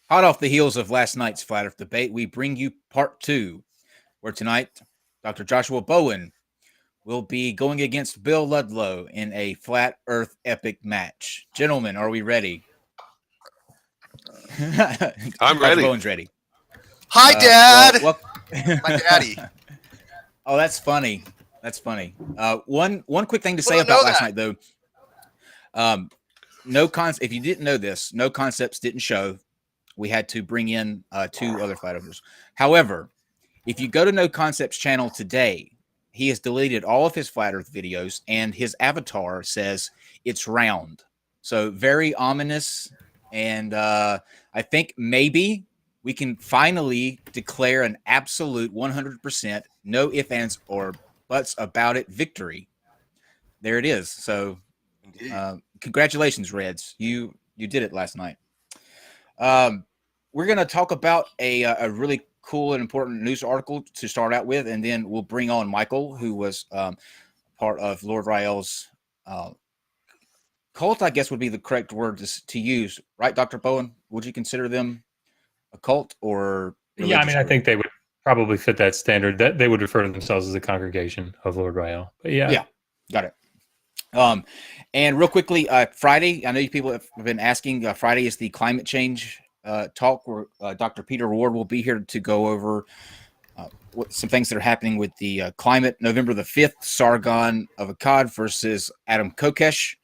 Hot off the heels of last night's Flat Earth debate, we bring you part two, where tonight Dr. Joshua Bowen will be going against Bill Ludlow in a Flat Earth epic match. Gentlemen, are we ready? I'm ready. Bowen's ready. Hi, Dad. My daddy. Oh, that's funny. That's funny. One quick thing to say about last night, though. If you didn't know this, No Concepts didn't show. We had to bring in two other Flat Earthers. However, if you go to No Concepts channel today, he has deleted all of his Flat Earth videos, and his avatar says it's round. So very ominous. And I think maybe we can finally declare an absolute 100%, no ifs, ands, or buts about it victory. There it is. So congratulations, Reds. You did it last night. We're going to talk about a really cool and important news article to start out with, and then we'll bring on Michael, who was part of Lord Rael's cult, I guess would be the correct word to use. Right, Dr. Bowen? Would you consider them a cult or religious? Yeah, I mean, I think they would probably fit that standard. That they would refer to themselves as a congregation of Lord Rael. But yeah, got it. And real quickly, Friday, I know you people have been asking. Friday is the climate change talk where Dr. Peter Ward will be here to go over some things that are happening with the climate. November the 5th, Sargon of Akkad versus Adam Kokesh.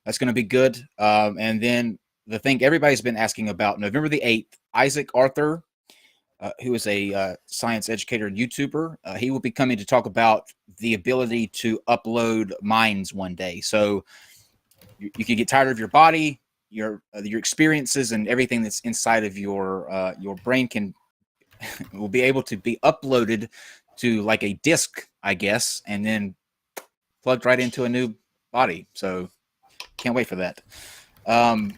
That's going to be good. And then the thing everybody's been asking about, November the 8th, Isaac Arthur, who is a science educator and YouTuber. He will be coming to talk about the ability to upload minds one day. So you can get tired of your body, your experiences, and everything that's inside of your brain will be able to be uploaded to like a disc, I guess, and then plugged right into a new body. So can't wait for that. And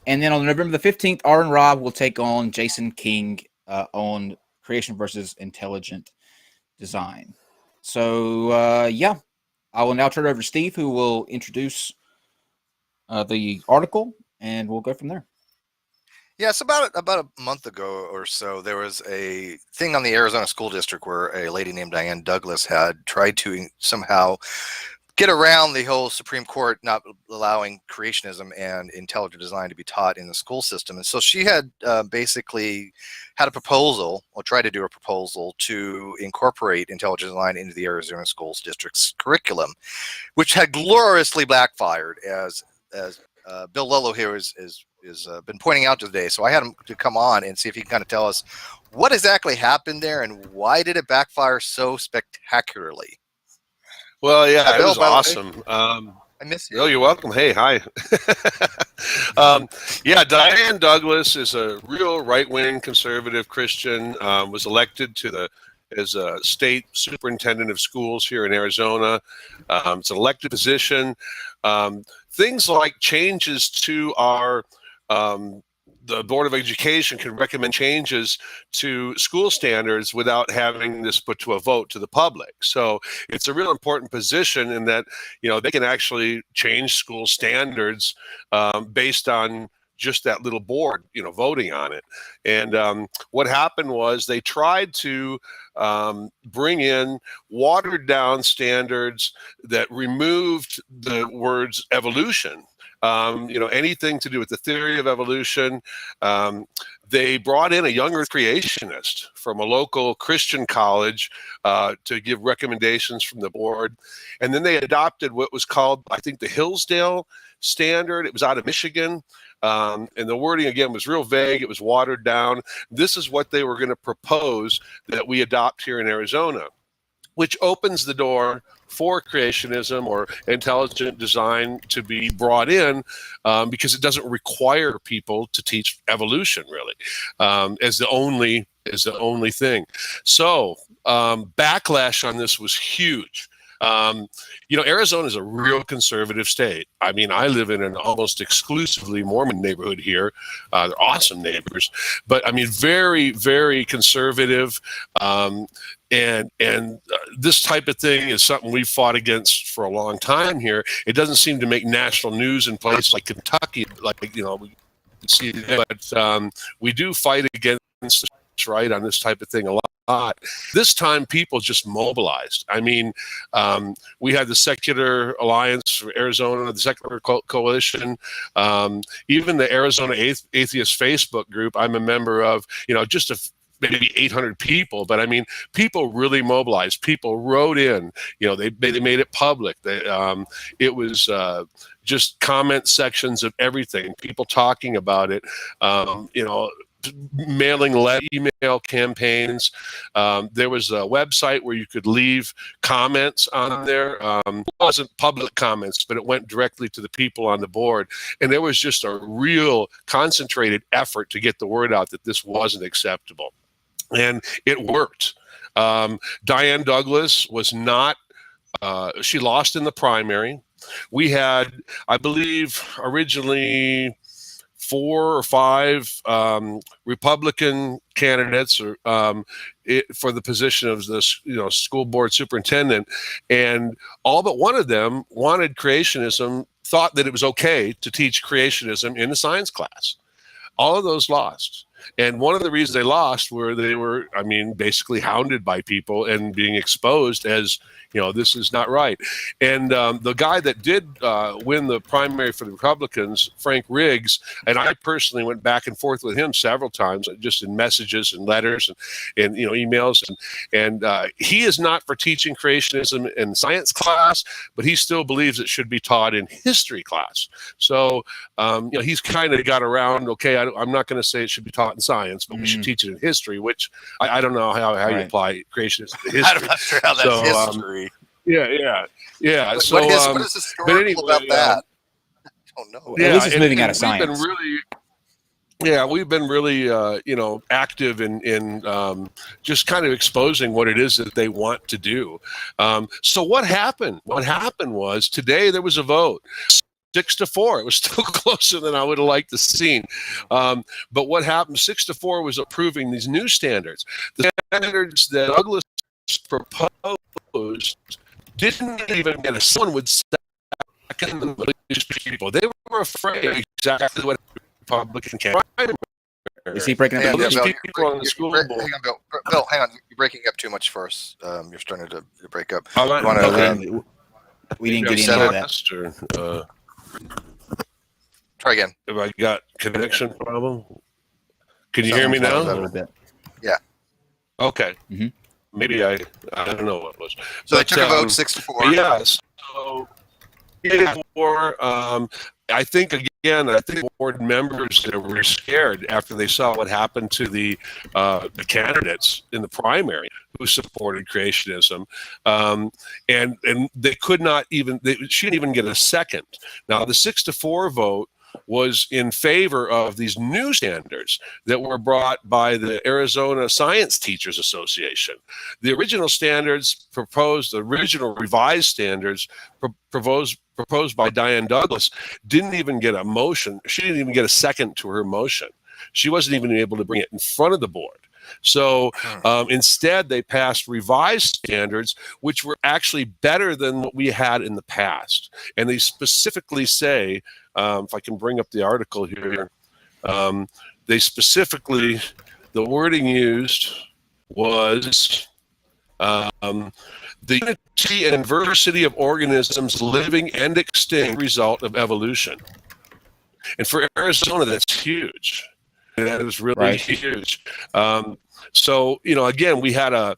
then on November the 15th, Aaron Robb will take on Jason King on creation versus intelligent design. So, I will now turn it over to Steve, who will introduce the article, and we'll go from there. Yeah, it's about a month ago or so, there was a thing on the Arizona School District where a lady named Diane Douglas had tried to somehow get around the whole Supreme Court not allowing creationism and intelligent design to be taught in the school system. And so she had basically had a proposal, or tried to do a proposal, to incorporate intelligent design into the Arizona Schools District's curriculum, which had gloriously backfired, as Bill Ludlow here is been pointing out today. So I had him to come on and see if he can kind of tell us what exactly happened there and why did it backfire so spectacularly. Well, yeah, Bill, it was awesome. I miss you. Oh, you're welcome. Hey, hi. Yeah, Diane Douglas is a real right-wing conservative Christian, was elected as a state superintendent of schools here in Arizona. It's an elected position. Things like changes to our the Board of Education can recommend changes to school standards without having this put to a vote to the public. So it's a real important position in that, they can actually change school standards based on just that little board, voting on it. And what happened was they tried to bring in watered down standards that removed the words evolution. Anything to do with the theory of evolution. They brought in a young earth creationist from a local Christian college to give recommendations from the board. And then they adopted what was called, I think, the Hillsdale standard. It was out of Michigan. And the wording, again, was real vague. It was watered down. This is what they were going to propose that we adopt here in Arizona, which opens the door for creationism or intelligent design to be brought in, because it doesn't require people to teach evolution really as the only thing. So backlash on this was huge. Arizona is a real conservative state. I mean, I live in an almost exclusively Mormon neighborhood here. They're awesome neighbors, but I mean, very, very conservative. And this type of thing is something we've fought against for a long time here. It doesn't seem to make national news in places like Kentucky, see, but we do fight against this right on this type of thing a lot. This time, people just mobilized. I mean, we had the Secular Alliance for Arizona, the Secular Coalition, even the Arizona Atheist Facebook group I'm a member of, just maybe 800 people, but I mean, people really mobilized. People wrote in, they made it public. It was just comment sections of everything, people talking about it, mailing email campaigns. There was a website where you could leave comments on there. It wasn't public comments, but it went directly to the people on the board. And there was just a real concentrated effort to get the word out that this wasn't acceptable. And it worked. Diane Douglas was not, she lost in the primary. We had, I believe, originally 4 or 5 Republican candidates for the position of this, school board superintendent, and all but one of them wanted creationism, thought that it was okay to teach creationism in a science class. All of those lost. And one of the reasons they lost were they were, basically hounded by people and being exposed as, this is not right. And the guy that did win the primary for the Republicans, Frank Riggs, and I personally went back and forth with him several times, just in messages and letters and emails. And he is not for teaching creationism in science class, but he still believes it should be taught in history class. So, he's kind of got around, okay, I'm not going to say it should be taught in science, but we should teach it in history, which I don't know how you apply creationism to history. I'm not sure how that's history. Yeah. What So, is historical about that? I don't know. At least it's moving out of science. We've been really, active in just kind of exposing what it is that they want to do. So what happened? What happened was today there was a vote. 6-4. It was still closer than I would have liked to see. But what happened? 6-4 was approving these new standards. The standards that Douglas proposed didn't even get someone would second them. People. They were afraid exactly what Republican candidates. Is he breaking up? Bill, hang on. You're breaking up too much for us. You're starting to break up. We didn't get into that. Try again. Have I got connection problem? Can you hear me now? A little bit. Yeah. Okay. Mm-hmm. Maybe I don't know what it was. So they took a vote 6-4. Yeah. So I think board members were scared after they saw what happened to the candidates in the primary who supported creationism, and they could not even. She didn't even get a second. Now the 6-4 vote was in favor of these new standards that were brought by the Arizona Science Teachers Association. The original standards proposed, the original revised standards proposed by Diane Douglas didn't even get a motion. She didn't even get a second to her motion. She wasn't even able to bring it in front of the board. So instead, they passed revised standards, which were actually better than what we had in the past. And they specifically say, if I can bring up the article here, they specifically, the wording used was the unity and diversity of organisms living and extinct result of evolution. And for Arizona, that's huge. That is really huge. So, again, we had a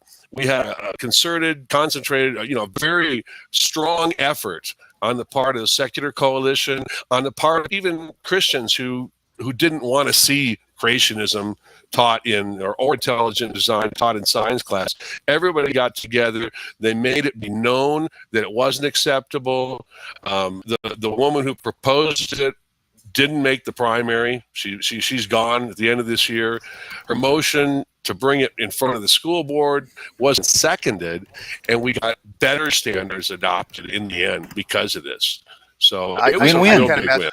concerted, concentrated, very strong effort on the part of the Secular Coalition, on the part of even Christians who didn't want to see creationism taught in or intelligent design taught in science class. Everybody got together. They made it be known that it wasn't acceptable. The woman who proposed it didn't make the primary. She's gone at the end of this year. Her motion to bring it in front of the school board wasn't seconded, and we got better standards adopted in the end because of this. So it was a real big win.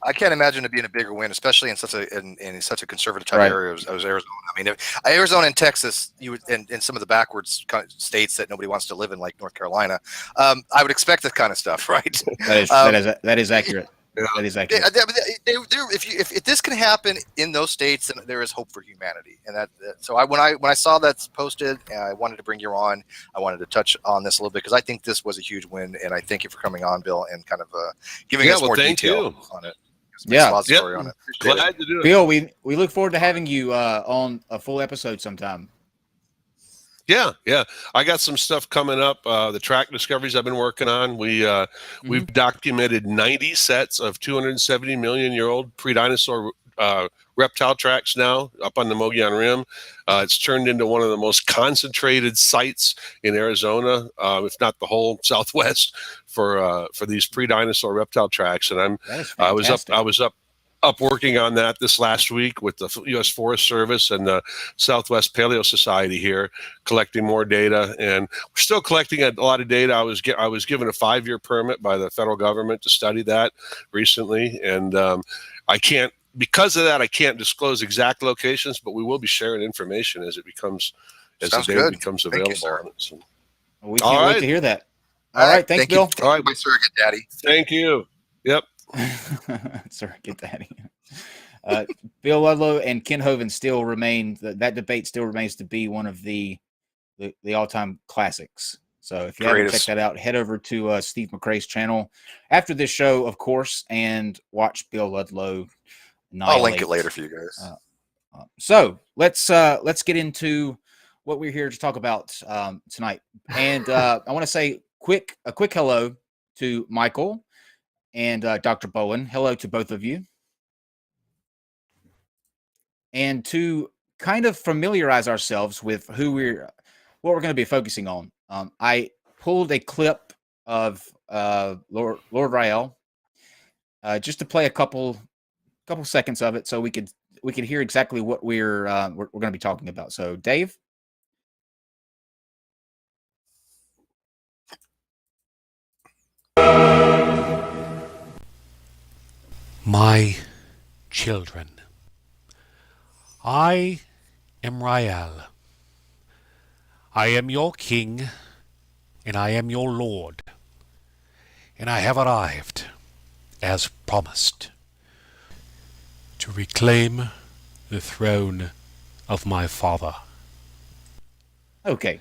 I can't imagine it being a bigger win, especially in such a conservative type area as Arizona. I mean, Arizona and Texas, and some of the backwards kind of states that nobody wants to live in, like North Carolina, I would expect that kind of stuff, right? That is accurate. That is They, accurate. if this can happen in those states, then there is hope for humanity. And when I saw that's posted, I wanted to bring you on. I wanted to touch on this a little bit because I think this was a huge win, and I thank you for coming on, Bill, and kind of giving us more detail on it. Yeah. Story on it. Glad to do it. Bill, we look forward to having you on a full episode sometime. Yeah. I got some stuff coming up. The track discoveries I've been working on. We've documented 90 sets of 270 million year old pre-dinosaur reptile tracks now up on the Mogollon Rim. It's turned into one of the most concentrated sites in Arizona, if not the whole Southwest, for these pre-dinosaur reptile tracks. And I was up working on that this last week with the U.S. Forest Service and the Southwest Paleo Society here, collecting more data. And we're still collecting a lot of data. I was given a 5-year permit by the federal government to study that recently, and because of that, I can't disclose exact locations, but we will be sharing information as the data becomes available. Thank you, So. We can't wait to hear that. All right, thanks, thank Bill. You. All right, my surrogate daddy. Thank you. Yep. Surrogate daddy. Bill Ludlow and Ken Hovind still remain. That debate still remains to be one of the all-time classics. So if you haven't checked that out, head over to Steve McRae's channel after this show, of course, and watch Bill Ludlow. I'll link it later for you guys. So let's get into what we're here to talk about tonight. And I want to say a quick hello to Michael and Dr. Bowen. Hello to both of you. And to kind of familiarize ourselves with what we're going to be focusing on, I pulled a clip of Lord Rael just to play a couple seconds of it, so we could hear exactly what we're going to be talking about. So, Dave. My children, I am Rael. I am your king, and I am your lord, and I have arrived, as promised, to reclaim the throne of my father. Okay.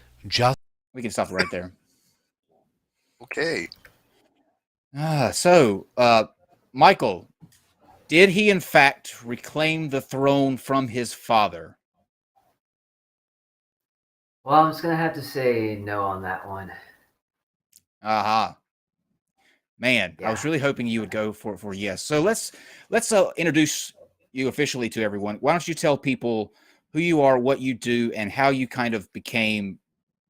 We can stop right there. Okay. So, Michael, did he in fact reclaim the throne from his father? Well, I'm just going to have to say no on that one. Aha. Man, yeah. I was really hoping you would go for yes. So let's introduce you officially to everyone. Why don't you tell people who you are, what you do, and how you kind of became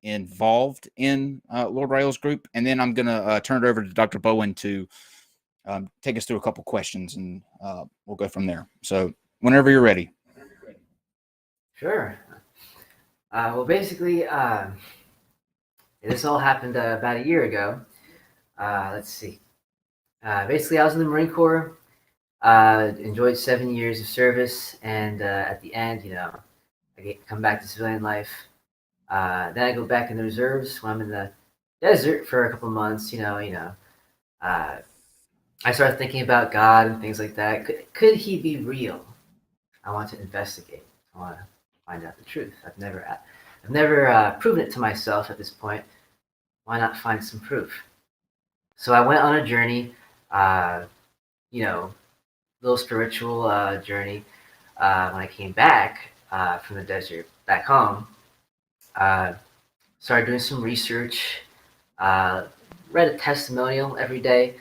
involved in Lord Rael's group, and then I'm going to turn it over to Dr. Bowen to take us through a couple questions, and we'll go from there. So whenever you're ready. Sure. Well, basically, this all happened about a year ago. Let's see. Basically, I was in the Marine Corps, enjoyed 7 years of service, and at the end, I come back to civilian life. Then I go back in the reserves when I'm in the desert for a couple months. I started thinking about God and things like that. Could he be real? I want to investigate. I want to find out the truth. I've never proven it to myself at this point. Why not find some proof? So I went on a journey, little spiritual journey. When I came back from the desert back home, started doing some research, read a testimonial every day.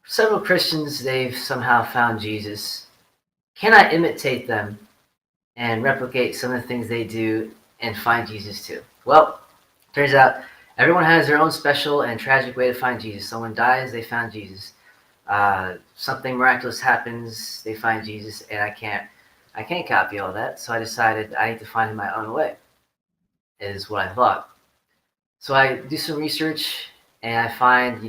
Several Christians, they've somehow found Jesus. Can I imitate them and replicate some of the things they do and find Jesus too? Well, turns out everyone has their own special and tragic way to find Jesus. Someone dies, they found Jesus. Something miraculous happens, they find Jesus, and I can't copy all that. So I decided I need to find him my own way, is what I thought. So I do some research, and I find,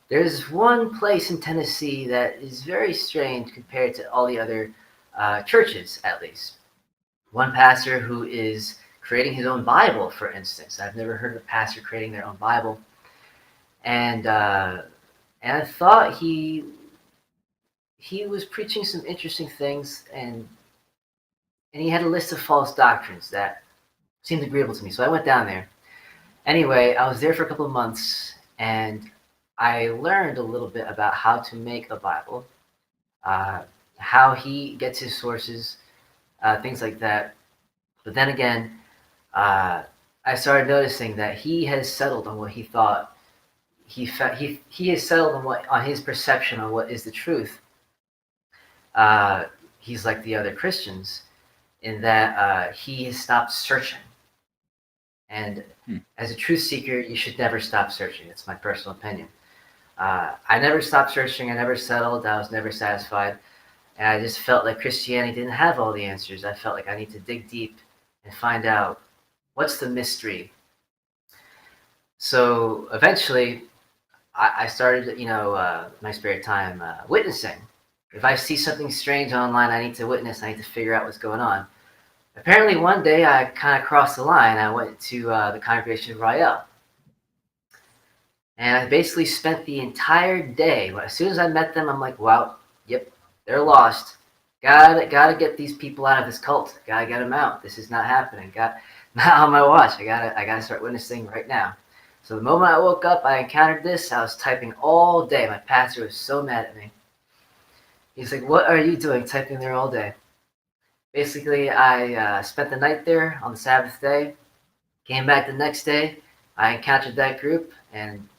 there's one place in Tennessee that is very strange compared to all the other churches, at least. One pastor who is creating his own Bible, for instance. I've never heard of a pastor creating their own Bible. And and I thought he was preaching some interesting things, and he had a list of false doctrines that seemed agreeable to me. So I went down there. Anyway, I was there for a couple of months, and I learned a little bit about how to make a Bible, how he gets his sources, things like that. But then again, I started noticing that he has settled on what he thought. He has settled on his perception on what is the truth. He's like the other Christians in that he has stopped searching. And as a truth seeker, you should never stop searching. It's my personal opinion. I never stopped searching. I never settled. I was never satisfied. And I just felt like Christianity didn't have all the answers. I felt like I need to dig deep and find out what's the mystery. So eventually, I started, my spare time witnessing. If I see something strange online, I need to witness. I need to figure out what's going on. Apparently, one day I kind of crossed the line. I went to the congregation of Rael. And I basically spent the entire day. As soon as I met them, I'm like, wow, yep, they're lost. Gotta get these people out of this cult. Gotta get them out. This is not happening. Not on my watch. I gotta start witnessing right now. So the moment I woke up, I encountered this. I was typing all day. My pastor was so mad at me. He's like, what are you doing typing there all day? Basically, I spent the night there on the Sabbath day, came back the next day, I encountered that group, and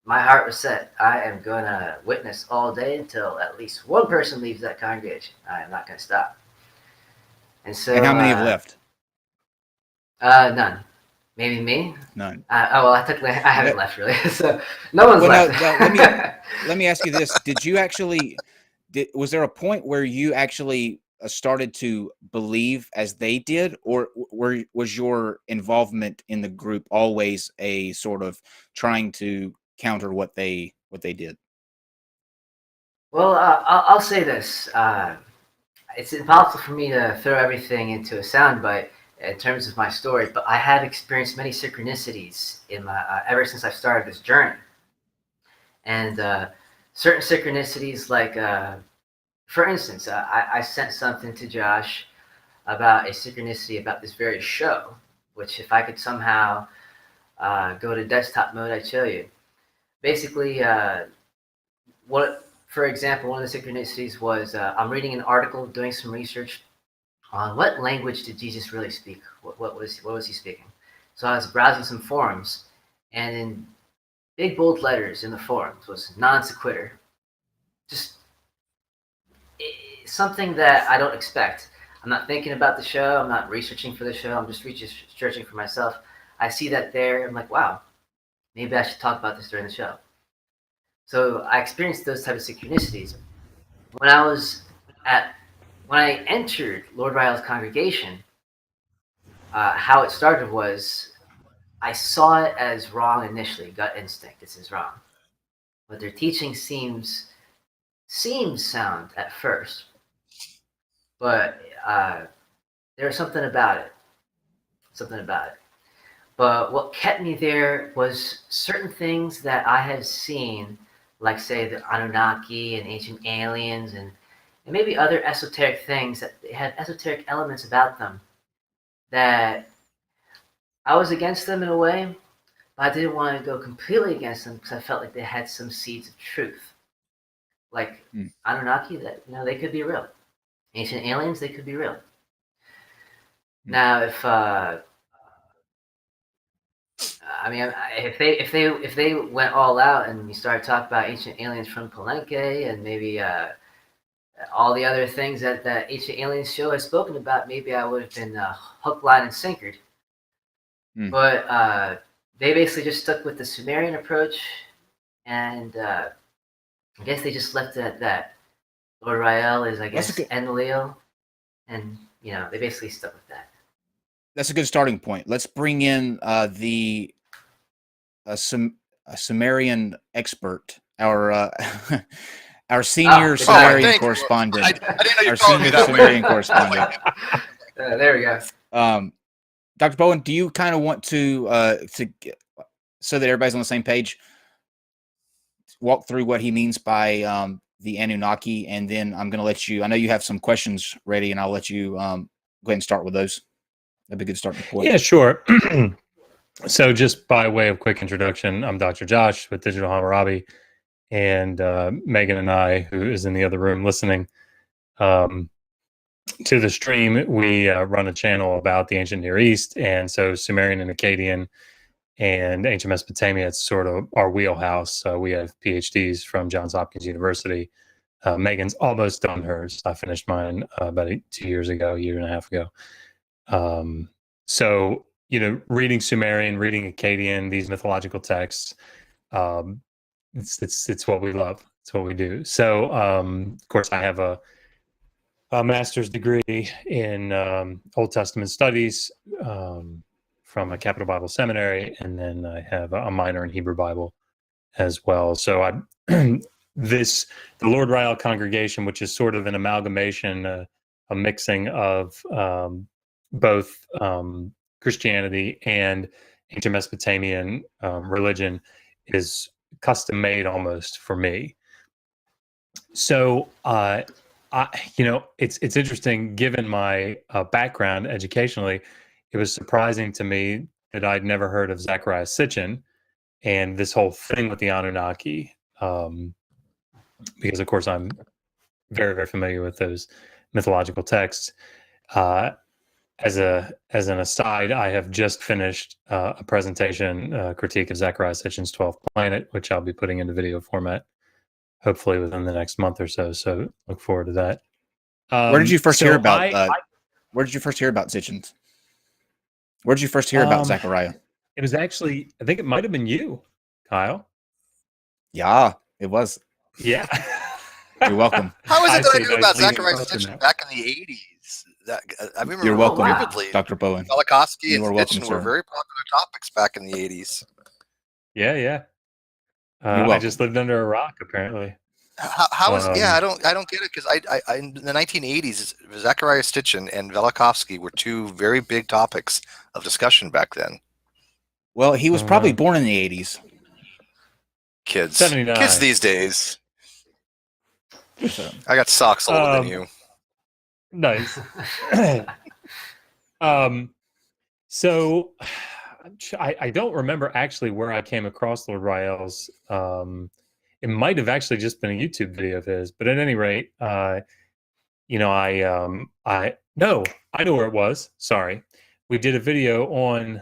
my heart was set. I am going to witness all day until at least one person leaves that congregation. I am not going to stop. And so, And how many have left? None. Maybe me? None. I haven't left really. So no one's left. No, let me ask you this. Did you actually, was there a point where you actually started to believe as they did, or was your involvement in the group always a sort of trying to counter what they did? Well, I'll say this. It's impossible for me to throw everything into a soundbite in terms of my story, but I have experienced many synchronicities in my ever since I started this journey. And certain synchronicities, like for instance, I sent something to Josh about a synchronicity about this very show, which if I could somehow go to desktop mode, I'd show you. Basically, for example, one of the synchronicities was I'm reading an article, doing some research on what language did Jesus really speak? What was he speaking? So I was browsing some forums, and in big bold letters in the forums was non-sequitur. Just something that I don't expect. I'm not thinking about the show. I'm not researching for the show. I'm just researching for myself. I see that there. I'm like, wow, maybe I should talk about this during the show. So I experienced those types of synchronicities. When I entered Lord Rael's congregation, how it started was I saw it as wrong initially, gut instinct. This is wrong. But their teaching seems sound at first, but there was something about it. But what kept me there was certain things that I had seen, like say the Anunnaki and ancient aliens and maybe other esoteric things that had esoteric elements about them that I was against them in a way, but I didn't want to go completely against them because I felt like they had some seeds of truth. Like Anunnaki, that they could be real. Ancient aliens, they could be real. Now, if they went all out and you started talking about ancient aliens from Palenque and maybe all the other things that the ancient aliens show has spoken about, maybe I would have been hook, line, and sinkered. But they basically just stuck with the Sumerian approach, and I guess they just left it at that. Lord Rael is, I guess, Enlil, and they basically stuck with that. That's a good starting point. Let's bring in a Sumerian expert, our senior Sumerian correspondent. I didn't know you our called me senior that Sumerian correspondent. There we go. Dr. Bowen, do you kind of want to so that everybody's on the same page, walk through what he means by the Anunnaki, and then I'm going to let you. I know you have some questions ready, and I'll let you go ahead and start with those. That'd be a good starting point. Yeah, sure. So just by way of quick introduction, I'm Dr. Josh with Digital Hammurabi, and Megan and I, who is in the other room listening to the stream, we run a channel about the ancient Near East, and so Sumerian and Akkadian and ancient Mesopotamia, it's sort of our wheelhouse. We have PhDs from Johns Hopkins University. Megan's almost done hers. I finished mine about 2 years ago, a year and a half ago. So, reading Sumerian, reading Akkadian, these mythological texts, it's what we love. It's what we do. So, of course, I have a master's degree in Old Testament studies from a Capital Bible Seminary, and then I have a minor in Hebrew Bible as well. So the Lord Rael congregation, which is sort of an amalgamation, a mixing of both Christianity and ancient Mesopotamian religion, is custom made almost for me. So, it's interesting, given my background educationally. It was surprising to me that I'd never heard of Zecharia Sitchin and this whole thing with the Anunnaki, because of course I'm very, very familiar with those mythological texts. As an aside, I have just finished a presentation, critique of Zecharia Sitchin's 12th Planet, which I'll be putting into video format hopefully within the next month or so. So look forward to that. Where did you first hear about? Where did you first hear about Sitchin? Where did you first hear about Zecharia? It was actually, I think it might have been you, Kyle. Yeah, it was. Yeah. You're welcome. How is it that I knew about Zecharia Sitchin back in the 80s? I remember. You're welcome, vividly. Dr. Bowen. Velikovsky and Sitchin were very popular topics back in the 80s. Yeah. I just lived under a rock, apparently. How is I don't get it, because I in the 1980s, Zecharia Sitchin and Velikovsky were two very big topics of discussion back then. Well, he was probably born in the 80s. Kids 79. Kids these days. I got socks older than you. Nice. So I don't remember actually where I came across Lord Rael's. It might have actually just been a YouTube video of his, but at any rate, I know where it was. Sorry, we did a video on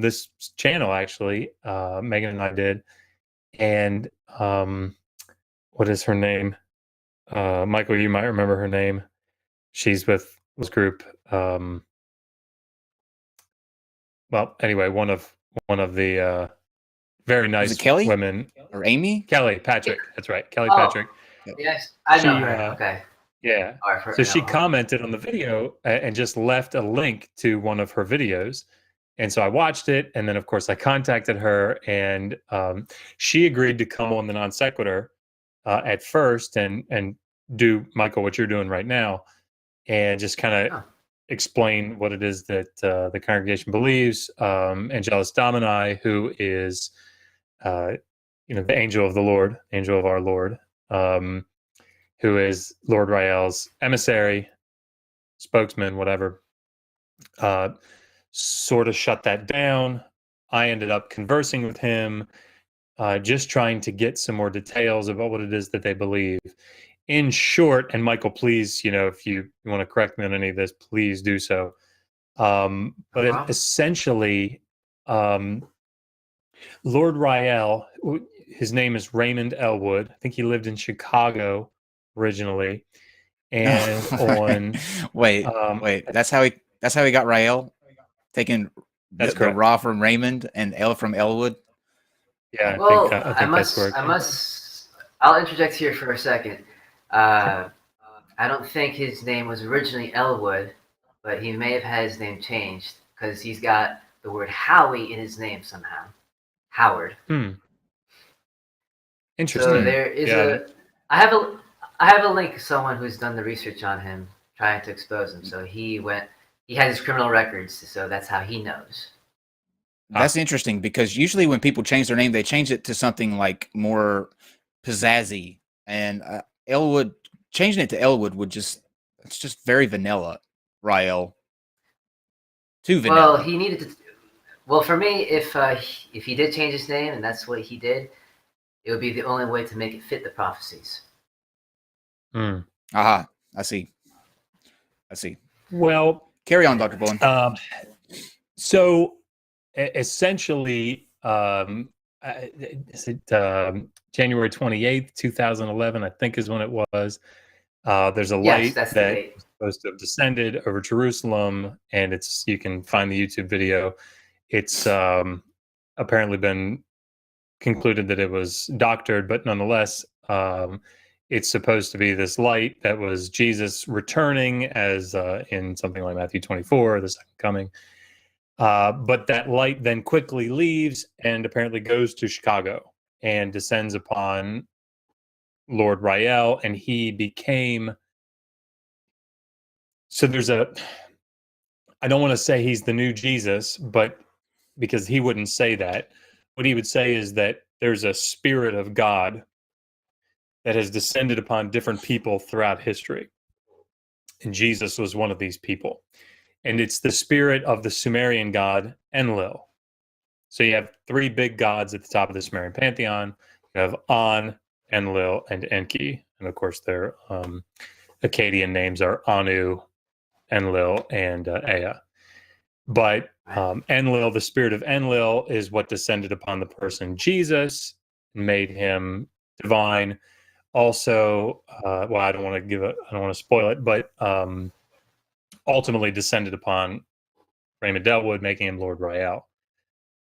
this channel actually. Megan and I did, and what is her name? Michael, you might remember her name. She's with this group. Well, anyway, one of the very nice Kelly? women. Or Amy? Kelly Patrick. That's right. Kelly Patrick. Yes, I know her. She, Okay. Yeah. Right, So she commented on the video and just left a link to one of her videos. And so I watched it. And then, of course, I contacted her, and she agreed to come on the Non-Sequitur at first and do, Michael, what you're doing right now, and just kind of explain what it is that the congregation believes. Angelus Domini, who is, the angel of the Lord, angel of our Lord, who is Lord Rael's emissary, spokesman, whatever, sort of shut that down. I ended up conversing with him, just trying to get some more details about what it is that they believe. In short, and Michael, please, if you want to correct me on any of this, please do so. But essentially, Lord Rael, his name is Raymond Elwood. I think he lived in Chicago originally. And on wait, that's how he got Rael, taking the Ra from Raymond and El from Elwood. Yeah, I must. I'll interject here for a second. I don't think his name was originally Elwood, but he may have had his name changed because he's got the word Howie in his name somehow. Howard. Interesting. So there is I have a link to someone who's done the research on him, trying to expose him. So he has his criminal records, so that's how he knows. That's interesting because usually when people change their name, they change it to something like more pizzazzy. And Elwood, changing it to Elwood it's just very vanilla, Rael. Too vanilla. Well, he needed to. Well, for me, if he did change his name and that's what he did, it would be the only way to make it fit the prophecies. Aha, I see. Well, carry on, Dr. Bowen. So essentially, is it January 28th, 2011, I think is when it was. There's a light that was supposed to have descended over Jerusalem, and you can find the YouTube video. It's apparently been concluded that it was doctored, but nonetheless, it's supposed to be this light that was Jesus returning as in something like Matthew 24, the second coming. But that light then quickly leaves and apparently goes to Chicago and descends upon Lord Rael, and he became. So I don't want to say he's the new Jesus, but because he wouldn't say that, what he would say is that there's a spirit of God that has descended upon different people throughout history. And Jesus was one of these people. And it's the spirit of the Sumerian god Enlil. So you have three big gods at the top of the Sumerian pantheon. You have An, Enlil, and Enki. And of course, their Akkadian names are Anu, Enlil, and Ea. But Enlil, the spirit of Enlil, is what descended upon the person Jesus and made him divine. Also, well, I don't want to spoil it, but ultimately descended upon Raymond Elwood, making him Lord Rael.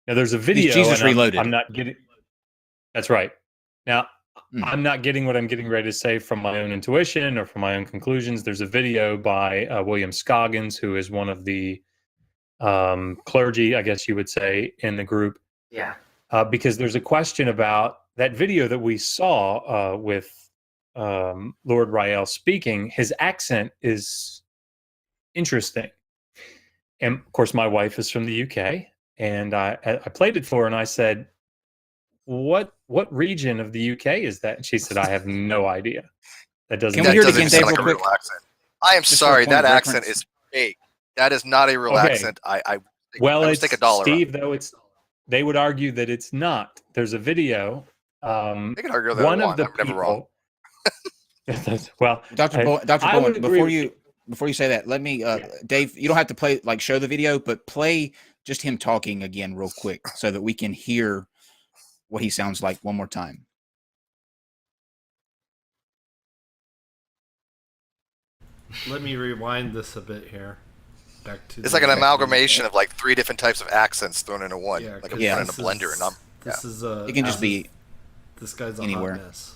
Now, there's a video. He's Jesus reloaded. I'm not getting. That's right. Now, I'm not getting what I'm getting ready to say from my own intuition or from my own conclusions. There's a video by William Scoggins, who is one of the clergy, I guess you would say, in the group. Yeah. Because there's a question about that video that we saw with Lord Rael speaking. His accent is interesting. And of course, my wife is from the UK, and I played it for her, and I said, what region of the UK is that? And she said, I have no idea. That doesn't. Can we hear it again, Dave, like real quick? I am sorry, that accent is fake. That is not a real accent. I it's take $1. Steve, though. They would argue that it's not. There's a video. They can argue that one one. of the I'm never wrong. Well, Dr. Bowen, before you say that, let me, Dave, you don't have to show the video, but play just him talking again real quick so that we can hear what he sounds like one more time. Let me rewind this a bit here. Back to it's like an amalgamation of like three different types of accents thrown into one, like put in a blender. And this is it can just be this guy's a anywhere. hot mess.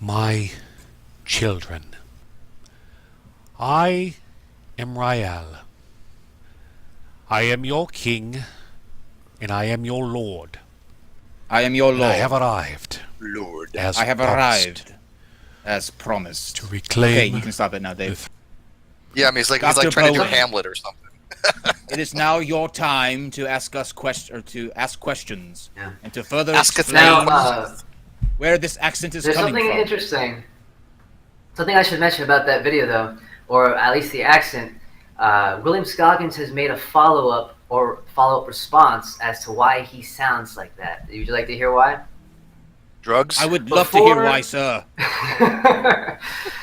My children, I am Rael. I am your king, and I am your lord. I am your lord. I have arrived. Lord. I have arrived as promised. To reclaim. Okay, you can stop it now, Dave. Yeah, I mean, he's like trying to do Hamlet or something. It is now your time to ask us questions and to further explain where this accent is coming from. There's something interesting. Something I should mention about that video, though, or at least the accent. William Scoggins has made a follow-up response as to why he sounds like that. Would you like to hear why? Drugs? I would love to hear why, sir.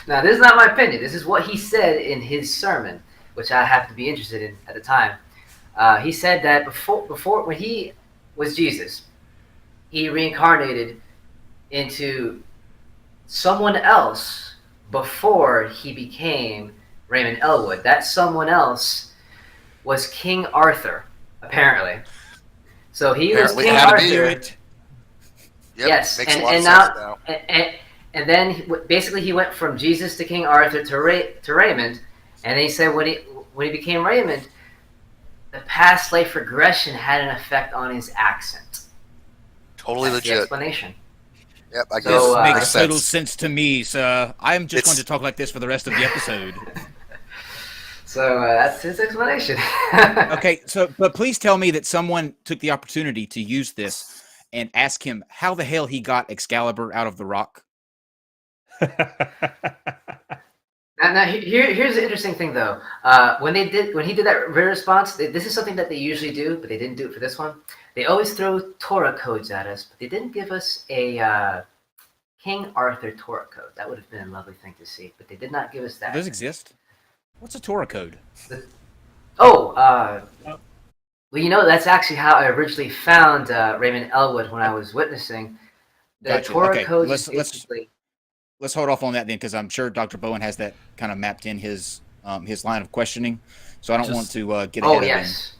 Now, this is not my opinion. This is what he said in his sermon, which I happened to be interested in at the time. He said that before when he was Jesus, he reincarnated into someone else before he became Raymond Elwood. That someone else was King Arthur, apparently. So he was King Arthur. Yep, yes, makes a lot of sense now. And then basically he went from Jesus to King Arthur to Raymond, and then he said when he became Raymond, the past life regression had an effect on his accent. Totally That's legit. the explanation. Yep, I guess. This makes total sense to me, sir. I'm just going to talk like this for the rest of the episode. So that's his explanation. Okay, so but please tell me that someone took the opportunity to use this and ask him how the hell he got Excalibur out of the rock. Now here's the interesting thing though. When he did that response, this is something that they usually do, but they didn't do it for this one. They always throw Torah codes at us, but they didn't give us a King Arthur Torah code. That would have been a lovely thing to see, but they did not give us that. Does exist? What's a Torah code? Well, that's actually how I originally found Raymond Elwood when I was witnessing. The Gotcha. Torah Okay, code let's- is basically. Let's hold off on that then, because I'm sure Dr. Bowen has that kind of mapped in his line of questioning. So I don't want to get ahead Oh of him. yes.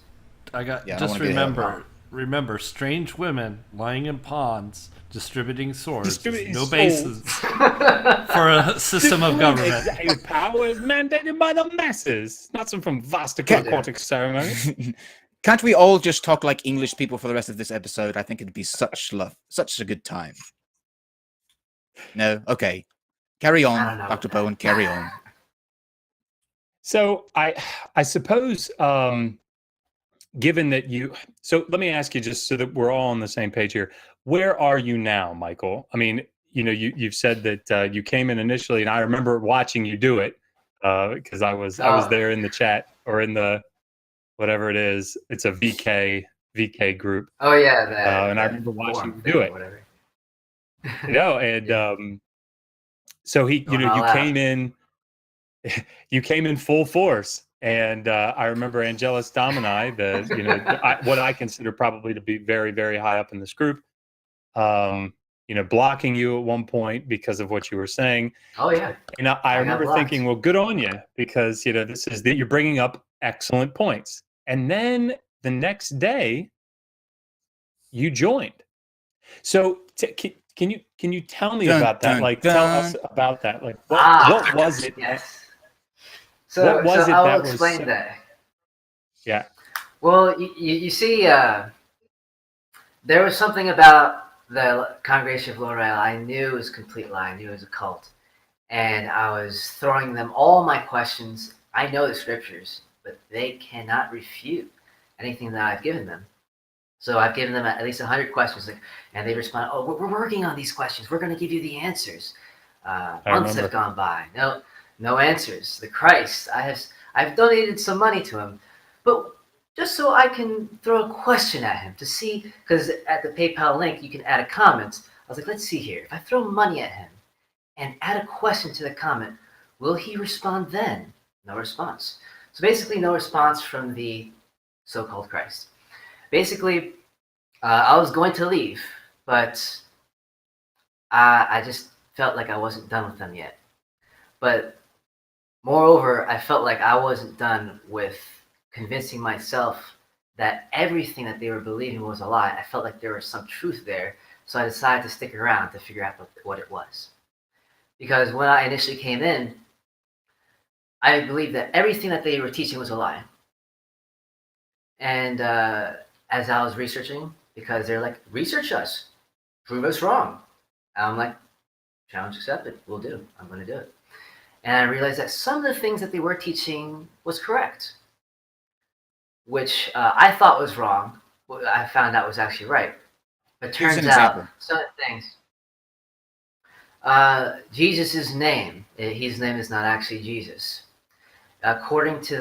I got. Yeah, I don't just wanna get ahead of remember, strange women lying in ponds distributing swords. Distributing no swords. basis for a system of government. Executive power is mandated by the masses, not some from vast aquatic ceremony. Can't we all just talk like English people for the rest of this episode? I think it'd be such a good time. No? Okay. Carry I don't on, know. Dr. Bowen, carry on. So I suppose given that so let me ask you, just so that we're all on the same page here, where are you now, Michael? I mean, you've said that you came in initially, and I remember watching you do it because I was there in the chat, or in the whatever it is. It's a VK group. Oh yeah, and I remember watching you do it. Whatever. So you Going all came in. You came in full force, and I remember Angelus Domini, what I consider probably to be very, very high up in this group, blocking you at one point because of what you were saying. Oh yeah. And I remember thinking, well, good on you, because you're bringing up excellent points. And then the next day, you joined. So can you tell me about that? Tell us about that. Like, what was it? Yes. So what was it I that will explain that. Yeah. Well, you see, there was something about the congregation of Rael I knew was a complete lie. I knew it was a cult. And I was throwing them all my questions. I know the scriptures, but they cannot refute anything that I've given them. So I've given them at least 100 questions, and they respond, "Oh, we're working on these questions. We're going to give you the answers." Months have gone by. No answers. The Christ, I've donated some money to him, but just so I can throw a question at him to see, because at the PayPal link you can add a comment. I was like, let's see here. If I throw money at him and add a question to the comment, will he respond then? No response. So basically, no response from the so-called Christ. Basically, I was going to leave, but I just felt like I wasn't done with them yet. But moreover, I felt like I wasn't done with convincing myself that everything that they were believing was a lie. I felt like there was some truth there, so I decided to stick around to figure out what it was. Because when I initially came in, I believed that everything that they were teaching was a lie. And as I was researching, because they're like, research us, prove us wrong. And I'm like, challenge accepted, will do, I'm going to do it. And I realized that some of the things that they were teaching was correct, which I thought was wrong. I found out was actually right. But turns out some of the things. Jesus' name, his name is not actually Jesus. According to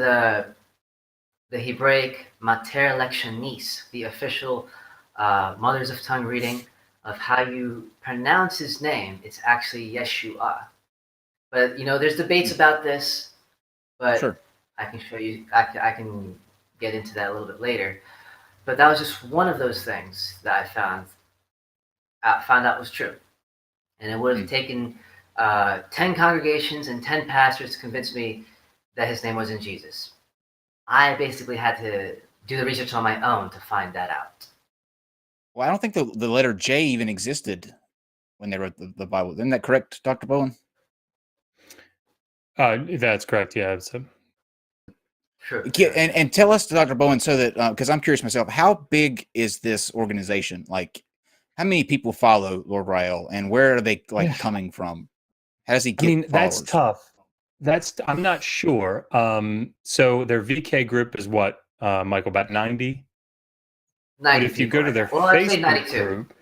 the Hebraic Mater Lectionis, the official Mothers of Tongue reading of how you pronounce his name, it's actually Yeshua. But there's debates about this, but sure. I can show you. I can get into that a little bit later. But that was just one of those things that I found out was true, and it would have taken 10 congregations and 10 pastors to convince me that his name wasn't Jesus. I basically had to do the research on my own to find that out. Well, I don't think the letter J even existed when they wrote the Bible. Isn't that correct, Dr. Bowen? That's correct. Yeah. So. Sure. And tell us, Dr. Bowen, so that because I'm curious myself, how big is this organization? Like, how many people follow Lord Rael, and where are they coming from? How does he get followers? That's tough. I'm not sure. So their VK group is what, Michael, about 90? 90 But if you people go to right their now. Well, I'd say Facebook 92. group,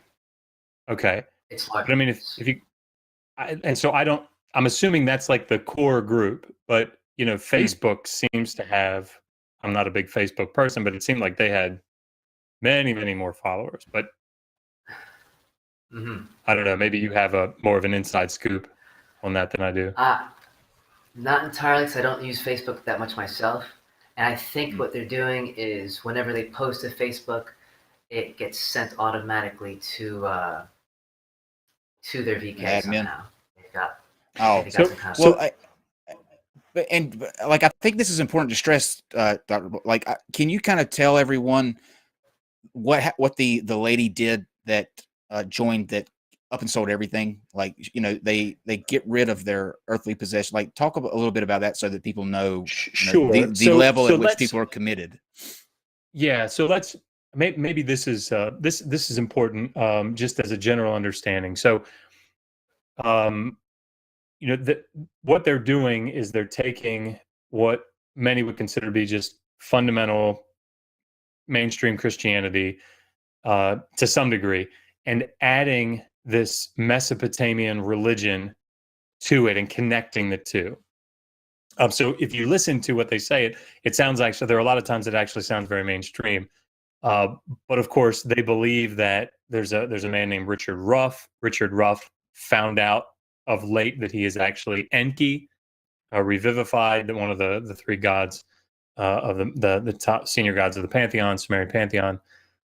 okay. It's But larger. I mean, if you, and so I'm assuming that's like the core group, but Facebook seems to have, I'm not a big Facebook person, but it seemed like they had many, many more followers. But I don't know, maybe you have more of an inside scoop on that than I do. Not entirely, because I don't use Facebook that much myself. And I think what they're doing is whenever they post to Facebook, it gets sent automatically to their VK Admin. somehow. They've got some kind of well, I think this is important to stress, Dr. Like, can you kind of tell everyone what the lady did that joined that up and sold everything? Like, they get rid of their earthly possession. Like, talk a little bit about that so that people know, Sure. the level at which people are committed. Yeah. So maybe this is this is important, just as a general understanding. So, what they're doing is they're taking what many would consider to be just fundamental mainstream Christianity, to some degree, and adding this Mesopotamian religion to it and connecting the two. So if you listen to what they say, it sounds like, so there are a lot of times it actually sounds very mainstream. But of course, they believe that there's a man named Richard Ruff. Richard Ruff found out of late that he is actually Enki, revivified, one of the three gods of the top senior gods of the pantheon, Sumerian pantheon.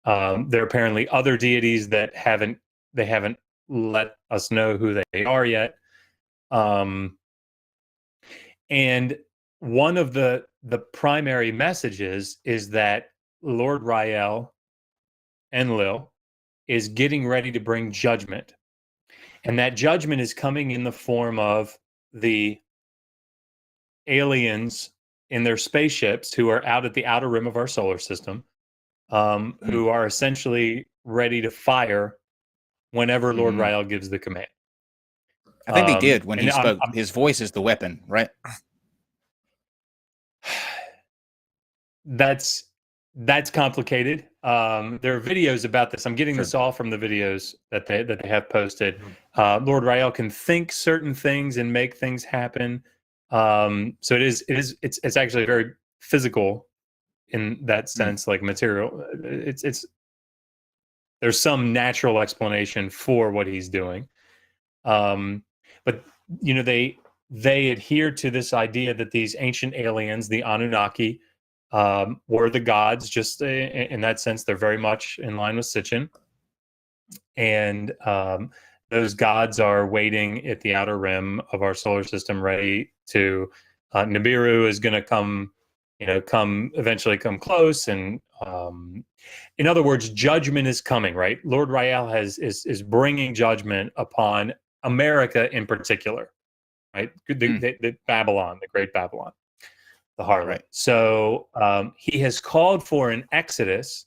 There are apparently other deities that they haven't let us know who they are yet. And one of the primary messages is that Lord Rael Enlil is getting ready to bring judgment. And that judgment is coming in the form of the aliens in their spaceships who are out at the outer rim of our solar system, who are essentially ready to fire whenever Lord Rael gives the command. I think they did when he spoke. I'm, his voice is the weapon, right? That's complicated. There are videos about this. I'm getting this all from the videos that they have posted. Lord Rael can think certain things and make things happen. So it's actually very physical in that sense, like material. There's some natural explanation for what he's doing. But they adhere to this idea that these ancient aliens, the Anunnaki, were the gods. Just in that sense, they're very much in line with Sitchin. And those gods are waiting at the outer rim of our solar system, ready to. Nibiru is going to eventually come close, and in other words, judgment is coming. Right, Lord Rael is bringing judgment upon America in particular. Right, the Babylon, the Great Babylon, the harlot. Right. So he has called for an exodus,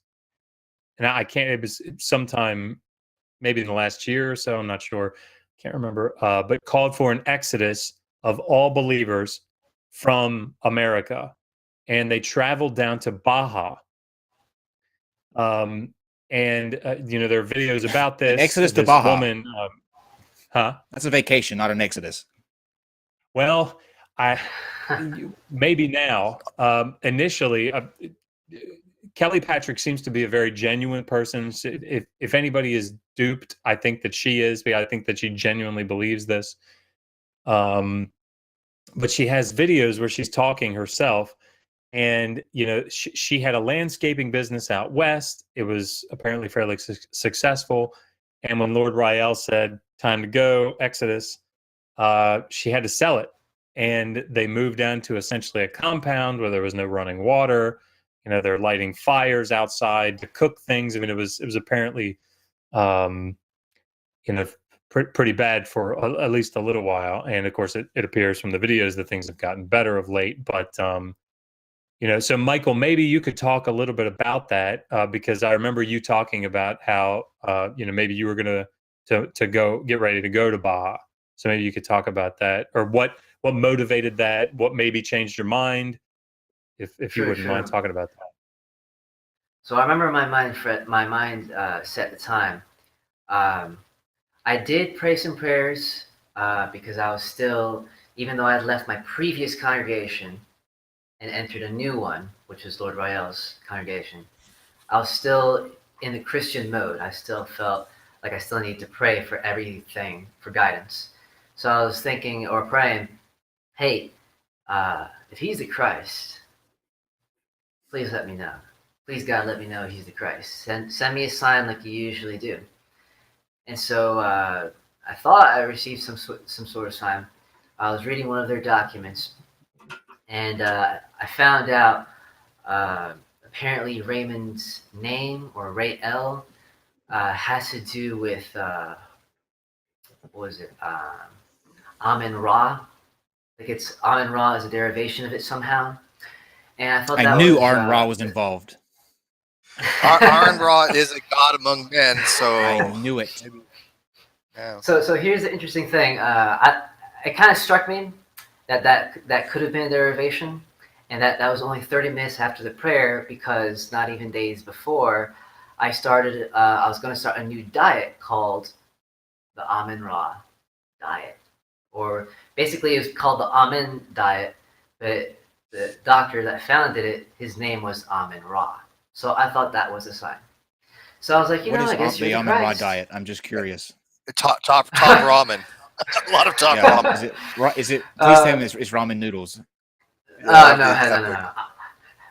and I can't. It was sometime maybe in the last year or so. I'm not sure. Can't remember. But called for an exodus of all believers from America, and they traveled down to Baja. And there are videos about this. An exodus to Baja. Woman, That's a vacation, not an exodus. Well, maybe now. Initially, Kelly Patrick seems to be a very genuine person. If anybody is duped, I think that she is. I think that she genuinely believes this. But she has videos where she's talking herself, and she had a landscaping business out west. It was apparently fairly successful. And when Lord Rael said, "Time to go, Exodus," she had to sell it. And they moved down to essentially a compound where there was no running water. They're lighting fires outside to cook things. I mean, it was apparently, pretty bad for at least a little while. And of course, it appears from the videos that things have gotten better of late. But, so Michael, maybe you could talk a little bit about that, because I remember you talking about how, maybe you were going to go get ready to go to Baja. So maybe you could talk about that, or what motivated that, what maybe changed your mind, if you Sure, wouldn't mind sure. talking about that. So I remember my mind set at the time. I did pray some prayers because I was still, even though I had left my previous congregation and entered a new one, which was Lord Rael's congregation, I was still in the Christian mode. I still felt like I still need to pray for everything for guidance. So I was thinking or praying, hey, if he's the Christ, please let me know. Please, God, let me know he's the Christ. Send me a sign like you usually do. And so I thought I received some sort of sign. I was reading one of their documents, and I found out apparently Raymond's name, or Rayel, has to do with what was it? Amen Ra. Like it's Amen Ra is a derivation of it somehow. And I thought I that knew was, Aaron Ra was involved. Aaron Ra is a god among men, so I knew it. yeah. So here's the interesting thing. It kind of struck me that could have been a derivation, and that was only 30 minutes after the prayer, because not even days before, I was going to start a new diet called the Amen Ra diet, or basically it was called the Amen diet, but the doctor that founded it, his name was Amen Ra. So I thought that was a sign. So I was like, What is I guess the you're the Amen Ra Christ. diet? I'm just curious. Top ramen. A lot of top Yeah. ramen. Is it? Please tell me it's ramen noodles. Yeah, No.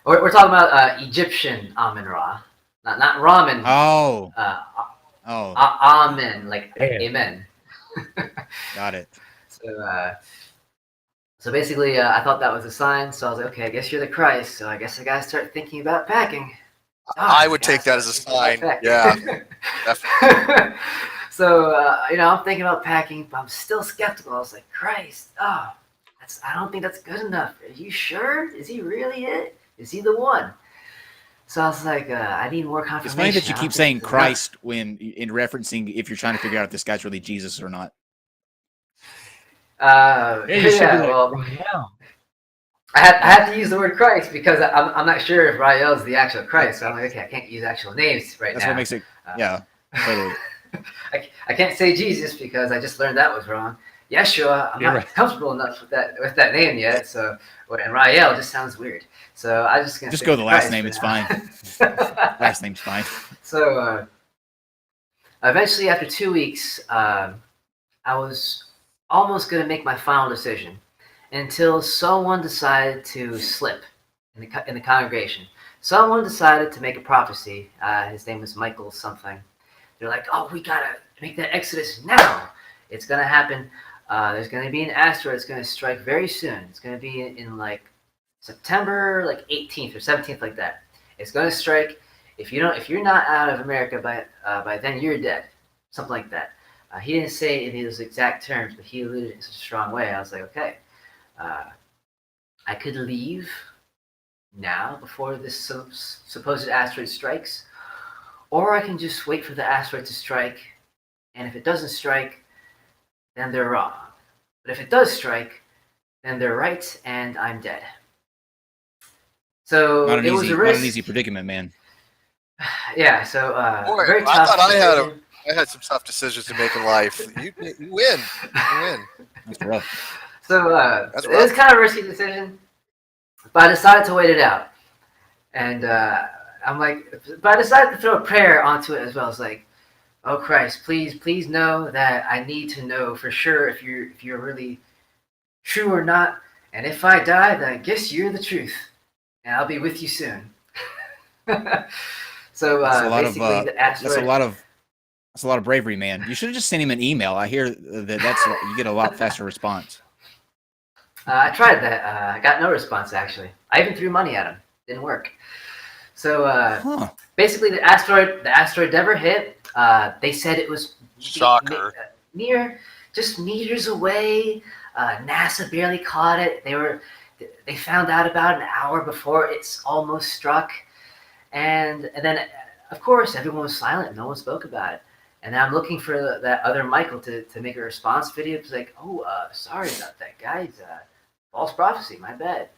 We're talking about Egyptian Amen Ra, not ramen. Oh. Uh, Oh. Amen, like Damn. amen. Got it. So basically, I thought that was a sign. So I was like, okay, I guess you're the Christ. So I guess I gotta start thinking about packing. I would take that as a sign. Yeah, definitely. So I'm thinking about packing, but I'm still skeptical. I was like, Christ, I don't think that's good enough. Are you sure? Is he really it? Is he the one? So I was like, I need more confirmation. It's funny that you I don't keep think saying it's enough. Christ when in referencing if you're trying to figure out if this guy's really Jesus or not. You should be like, Well, Rael. I have to use the word Christ because I'm not sure if Rael is the actual Christ. So I'm like, okay, I can't use actual names right That's now. what makes it. Yeah, totally. I can't say Jesus because I just learned that was wrong. Yeshua, I'm You're not right. comfortable enough with that name yet. So, and Rael just sounds weird. So I just gonna Just stick go with the last Christ name. for It's now. fine. Last name's fine. So eventually, after 2 weeks, I was almost gonna make my final decision until someone decided to slip in the congregation. Someone decided to make a prophecy. His name was Michael something. They're like, oh, we gotta make that exodus now. It's gonna happen. There's gonna be an asteroid. It's gonna strike very soon. It's gonna be in like September, like 18th or 17th, like that. It's gonna strike. If you're not out of America by then, you're dead. Something like that. He didn't say it in those exact terms, but he alluded in such a strong way. I was like, okay, I could leave now before this supposed asteroid strikes, or I can just wait for the asteroid to strike, and if it doesn't strike, then they're wrong. But if it does strike, then they're right, and I'm dead. So Not an it was easy, a not risk. an easy predicament, man. Yeah. So Boy, very I tough. thought decision. I had some tough decisions to make in life. You win. You win. That's rough. So That's it was rough. kind of a risky decision, but I decided to wait it out. And but I decided to throw a prayer onto it as well. It's like, oh Christ, please know that I need to know for sure if you're really true or not. And if I die, then I guess you're the truth, and I'll be with you soon. So That's a lot of. basically, the asteroid. That's a lot of bravery, man. You should have just sent him an email. I hear that's you get a lot faster response. I tried that. I got no response actually. I even threw money at him. Didn't work. So basically, the asteroid never hit. They said it was Shocker. near, just meters away. NASA barely caught it. They found out about an hour before it's almost struck, and then of course everyone was silent. No one spoke about it. And I'm looking for that other Michael to make a response video. It's like, oh, sorry about that, guys. False prophecy, my bad.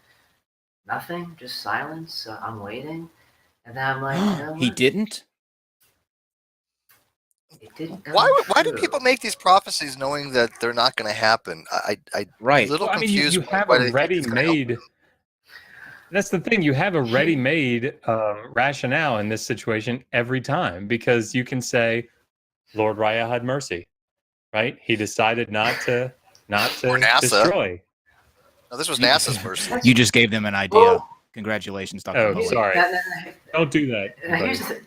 Nothing, just silence. I'm waiting. And then I'm like, you know He what? didn't? It didn't come Why do true. people make these prophecies knowing that they're not going to happen? I'm Right. a little Well, I mean, confused. you have why a they think it's gonna help ready-made. That's the thing. You have a ready-made rationale in this situation every time, because you can say, "Lord Rael had mercy," right? He decided not to Or NASA. destroy. No, this was You- NASA's mercy. You just gave them an idea. Well, Congratulations, Dr. Oh, Bowie. sorry. Don't do that. Now, buddy.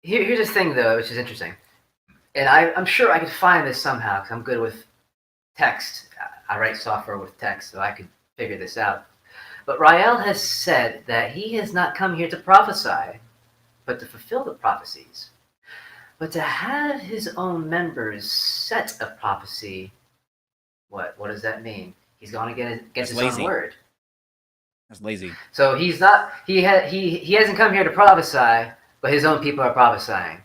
here's the thing, though, which is interesting. And I'm sure I could find this somehow because I'm good with text. I write software with text, so I could figure this out. But Rael has said that he has not come here to prophesy, but to fulfill the prophecies. But to have his own members set a prophecy, what does that mean? He's going to get That's his lazy. own word. That's lazy. So he's not. He hasn't come here to prophesy, but his own people are prophesying,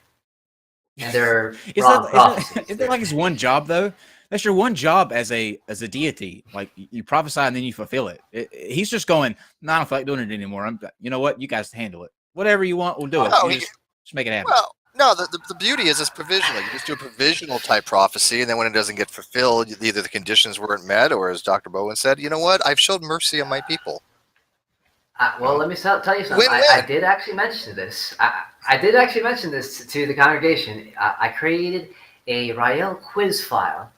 and they're wrong prophecies. Isn't that like his one job though? That's your one job as a deity. Like you prophesy and then you fulfill it. He's just going, no, I don't feel like doing it anymore. You know what? You guys handle it. Whatever you want, we'll do it. No, Just make it happen. Well, no, the beauty is it's provisional. You just do a provisional type prophecy, and then when it doesn't get fulfilled, either the conditions weren't met, or as Dr. Bowen said, you know what? I've showed mercy on my people. Well, let me tell you something. Win-win. I did actually mention this. I did actually mention this to the congregation. I created a Rael quiz file.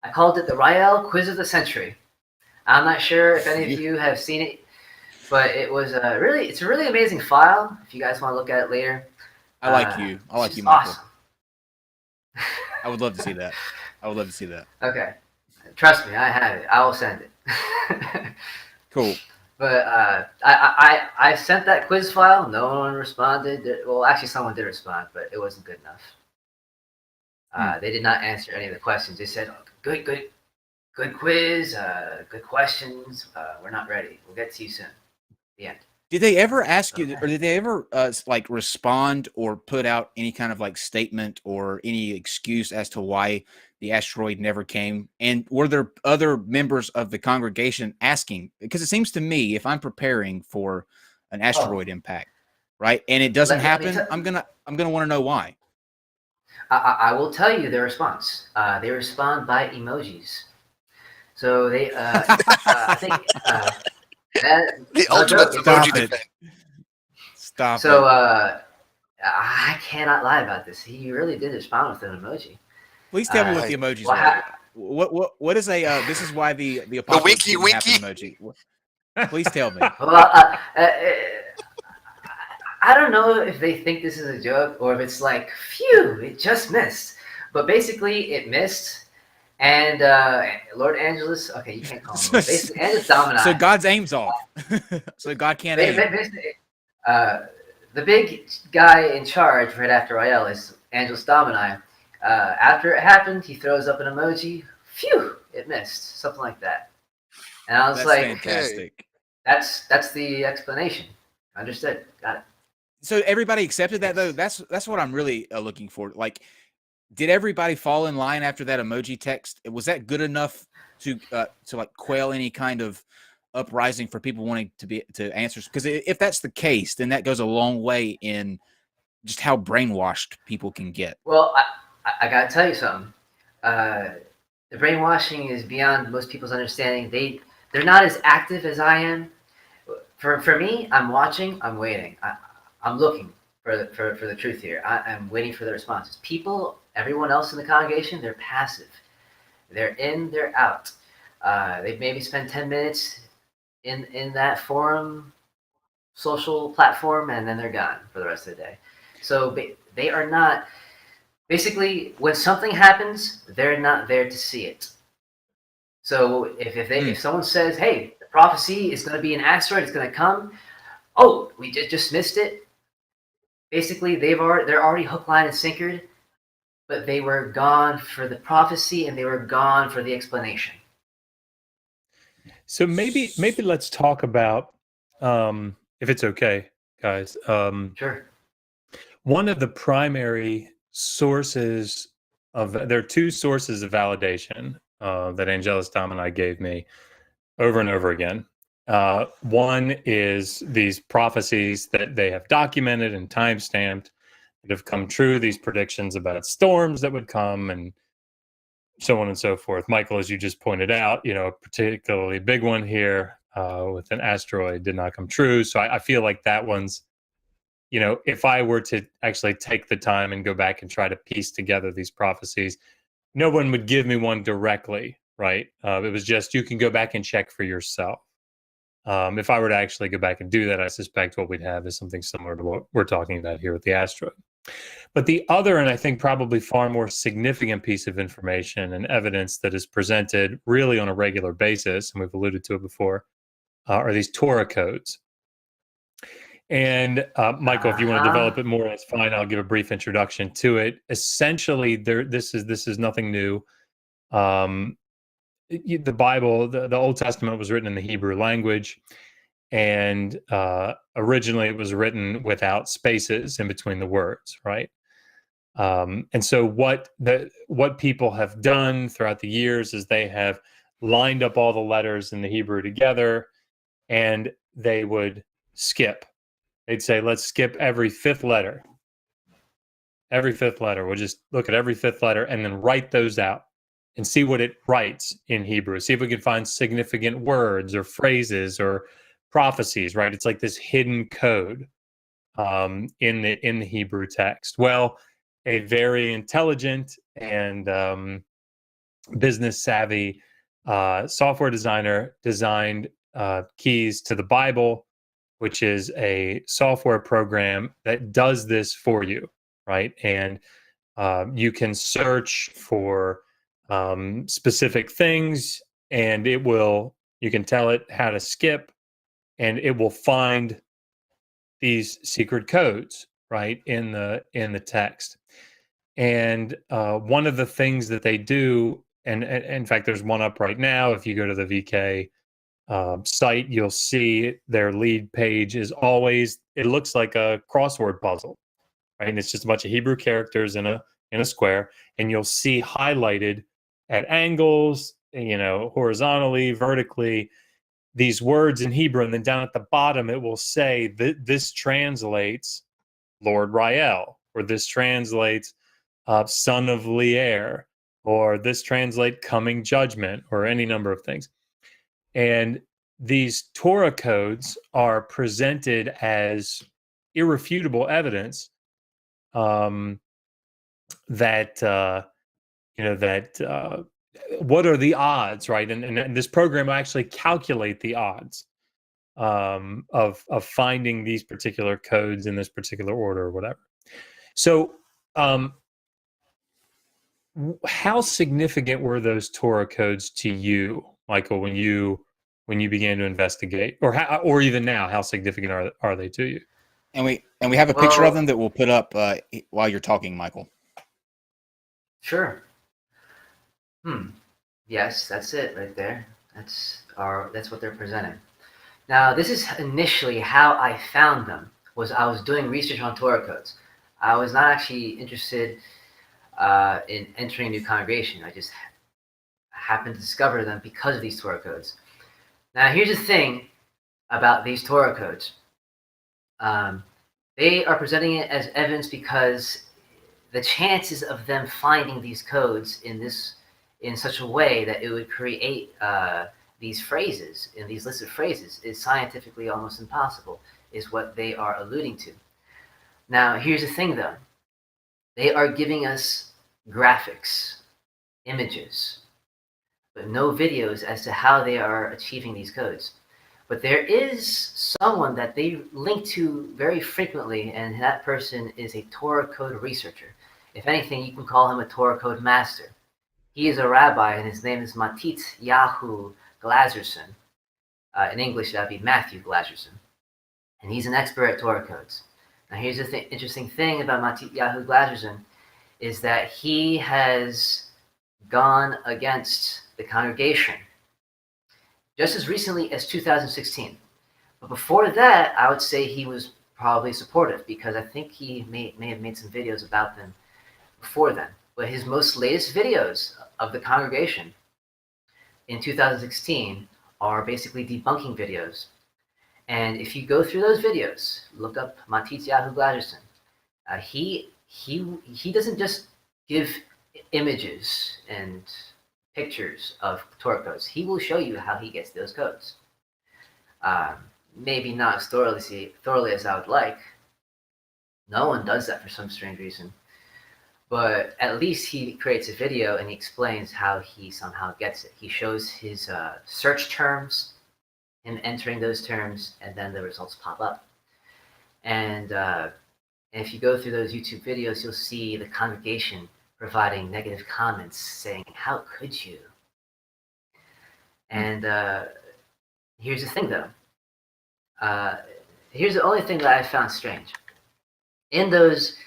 I called it the Rael Quiz of the Century. I'm not sure if any of you have seen it, but it was it's a really amazing file. If you guys want to look at it later. I like you. I like it's you, Michael. awesome. I would love to see that. I would love to see that. Okay. Trust me, I have it. I will send it. Cool. But I sent that quiz file. No one responded. Well, actually, someone did respond, but it wasn't good enough. They did not answer any of the questions. They said, "Good quiz. Good questions. We're not ready. We'll get to you soon." The end. Did they ever ask you, or did they ever like respond or put out any kind of like statement or any excuse as to why the asteroid never came? And were there other members of the congregation asking? Because it seems to me, if I'm preparing for an asteroid impact, right, and it doesn't happen, I'm gonna want to know why. I will tell you their response. They respond by emojis. So they, I think. The ultimate emoji defense. Stop. So it. I cannot lie about this. He really did respond with an emoji. Please tell me what the emojis are. What is a this is why the apocalypse winky didn't happen emoji. Please tell me. Well, I don't know if they think this is a joke or if it's like, phew, it just missed. But basically, it missed. And Lord Angelus, okay, you can't call him. Basically, Angelus Domini. So God's aim's off. So God can't aim. The big guy in charge right after Rael is Angelus Domini. After it happened, he throws up an emoji. Phew, it missed. Something like that. And I was That's like, fantastic. That's the explanation. Understood. Got it. So everybody accepted that though. That's what I'm really looking for. Like, did everybody fall in line after that emoji text? Was that good enough to like quell any kind of uprising for people wanting to answer? Because if that's the case, then that goes a long way in just how brainwashed people can get. Well, I gotta tell you something. The brainwashing is beyond most people's understanding. They're not as active as I am. For me, I'm watching. I'm waiting. I'm looking for the truth here. I'm waiting for the responses. People, everyone else in the congregation, they're passive. They're in, they're out. They maybe spend 10 minutes in that forum, social platform, and then they're gone for the rest of the day. So they are not. Basically, when something happens, they're not there to see it. So if someone says, "Hey, the prophecy is going to be an asteroid, it's going to come," oh, we just missed it. Basically, they're already hook, line, and sinkered, but they were gone for the prophecy and they were gone for the explanation. So maybe let's talk about, if it's okay, guys. Sure. One of the primary sources there are two sources of validation that Angelus Domini gave me over and over again. One is these prophecies that they have documented and timestamped that have come true, these predictions about storms that would come and so on and so forth. Michael, as you just pointed out, a particularly big one here with an asteroid did not come true. So I feel like that one's, if I were to actually take the time and go back and try to piece together these prophecies, no one would give me one directly, right? It was just, you can go back and check for yourself. If I were to actually go back and do that, I suspect what we'd have is something similar to what we're talking about here with the asteroid. But the other, and I think probably far more significant piece of information and evidence that is presented really on a regular basis, and we've alluded to it before, are these Torah codes. And Michael, if you want to develop it more, that's fine. I'll give a brief introduction to it. Essentially, this is nothing new. The Bible, the Old Testament was written in the Hebrew language, and originally it was written without spaces in between the words, right? And so what people have done throughout the years is they have lined up all the letters in the Hebrew together, and they would skip. They'd say, let's skip every fifth letter. Every fifth letter. We'll just look at every fifth letter and then write those out and see what it writes in Hebrew. See if we can find significant words or phrases or prophecies, right? It's like this hidden code in the Hebrew text. Well, a very intelligent and business savvy software designer designed Keys to the Bible, which is a software program that does this for you, right? And you can search for specific things, and you can tell it how to skip, and it will find these secret codes, right, in the text. And one of the things that they do, and in fact, there's one up right now. If you go to the VK site, you'll see their lead page is always, it looks like a crossword puzzle, right? And it's just a bunch of Hebrew characters in a square, and you'll see highlighted at angles, horizontally, vertically, these words in Hebrew, and then down at the bottom it will say that this translates Lord Rael, or this translates son of Lear, or this translates coming judgment, or any number of things. And these Torah codes are presented as irrefutable evidence that what are the odds, right? And this program will actually calculate the odds of finding these particular codes in this particular order or whatever. So how significant were those Torah codes to you, Michael, when you began to investigate, or even now, how significant are they to you? And we have a picture of them that we'll put up while you're talking, Michael. Sure. Yes, that's it right there. That's what they're presenting. Now, this is initially how I found them. I was doing research on Torah codes. I was not actually interested in entering a new congregation. I just happened to discover them because of these Torah codes. Now, here's the thing about these Torah codes. They are presenting it as evidence because the chances of them finding these codes in such a way that it would create these phrases, in these listed phrases, is scientifically almost impossible, is what they are alluding to. Now, here's the thing, though. They are giving us graphics, images, but no videos as to how they are achieving these codes. But there is someone that they link to very frequently, and that person is a Torah code researcher. If anything, you can call him a Torah code master. He is a rabbi, and his name is Matityahu Glazerson. In English, that would be Matthew Glazerson. And he's an expert at Torah codes. Now, here's the interesting thing about Matityahu Glazerson is that he has gone against the congregation just as recently as 2016. But before that, I would say he was probably supportive, because I think he may have made some videos about them before then. But his most latest videos of the congregation in 2016 are basically debunking videos. And if you go through those videos, look up Matityahu Glajerson. He doesn't just give images and pictures of Torah codes. He will show you how he gets those codes. Maybe not as thoroughly as I would like. No one does that for some strange reason. But at least he creates a video and he explains how he somehow gets it. He shows his search terms, him entering those terms, and then the results pop up. And if you go through those YouTube videos, you'll see the congregation providing negative comments saying, "How could you?" And here's the thing, though. Here's the only thing that I found strange. In those,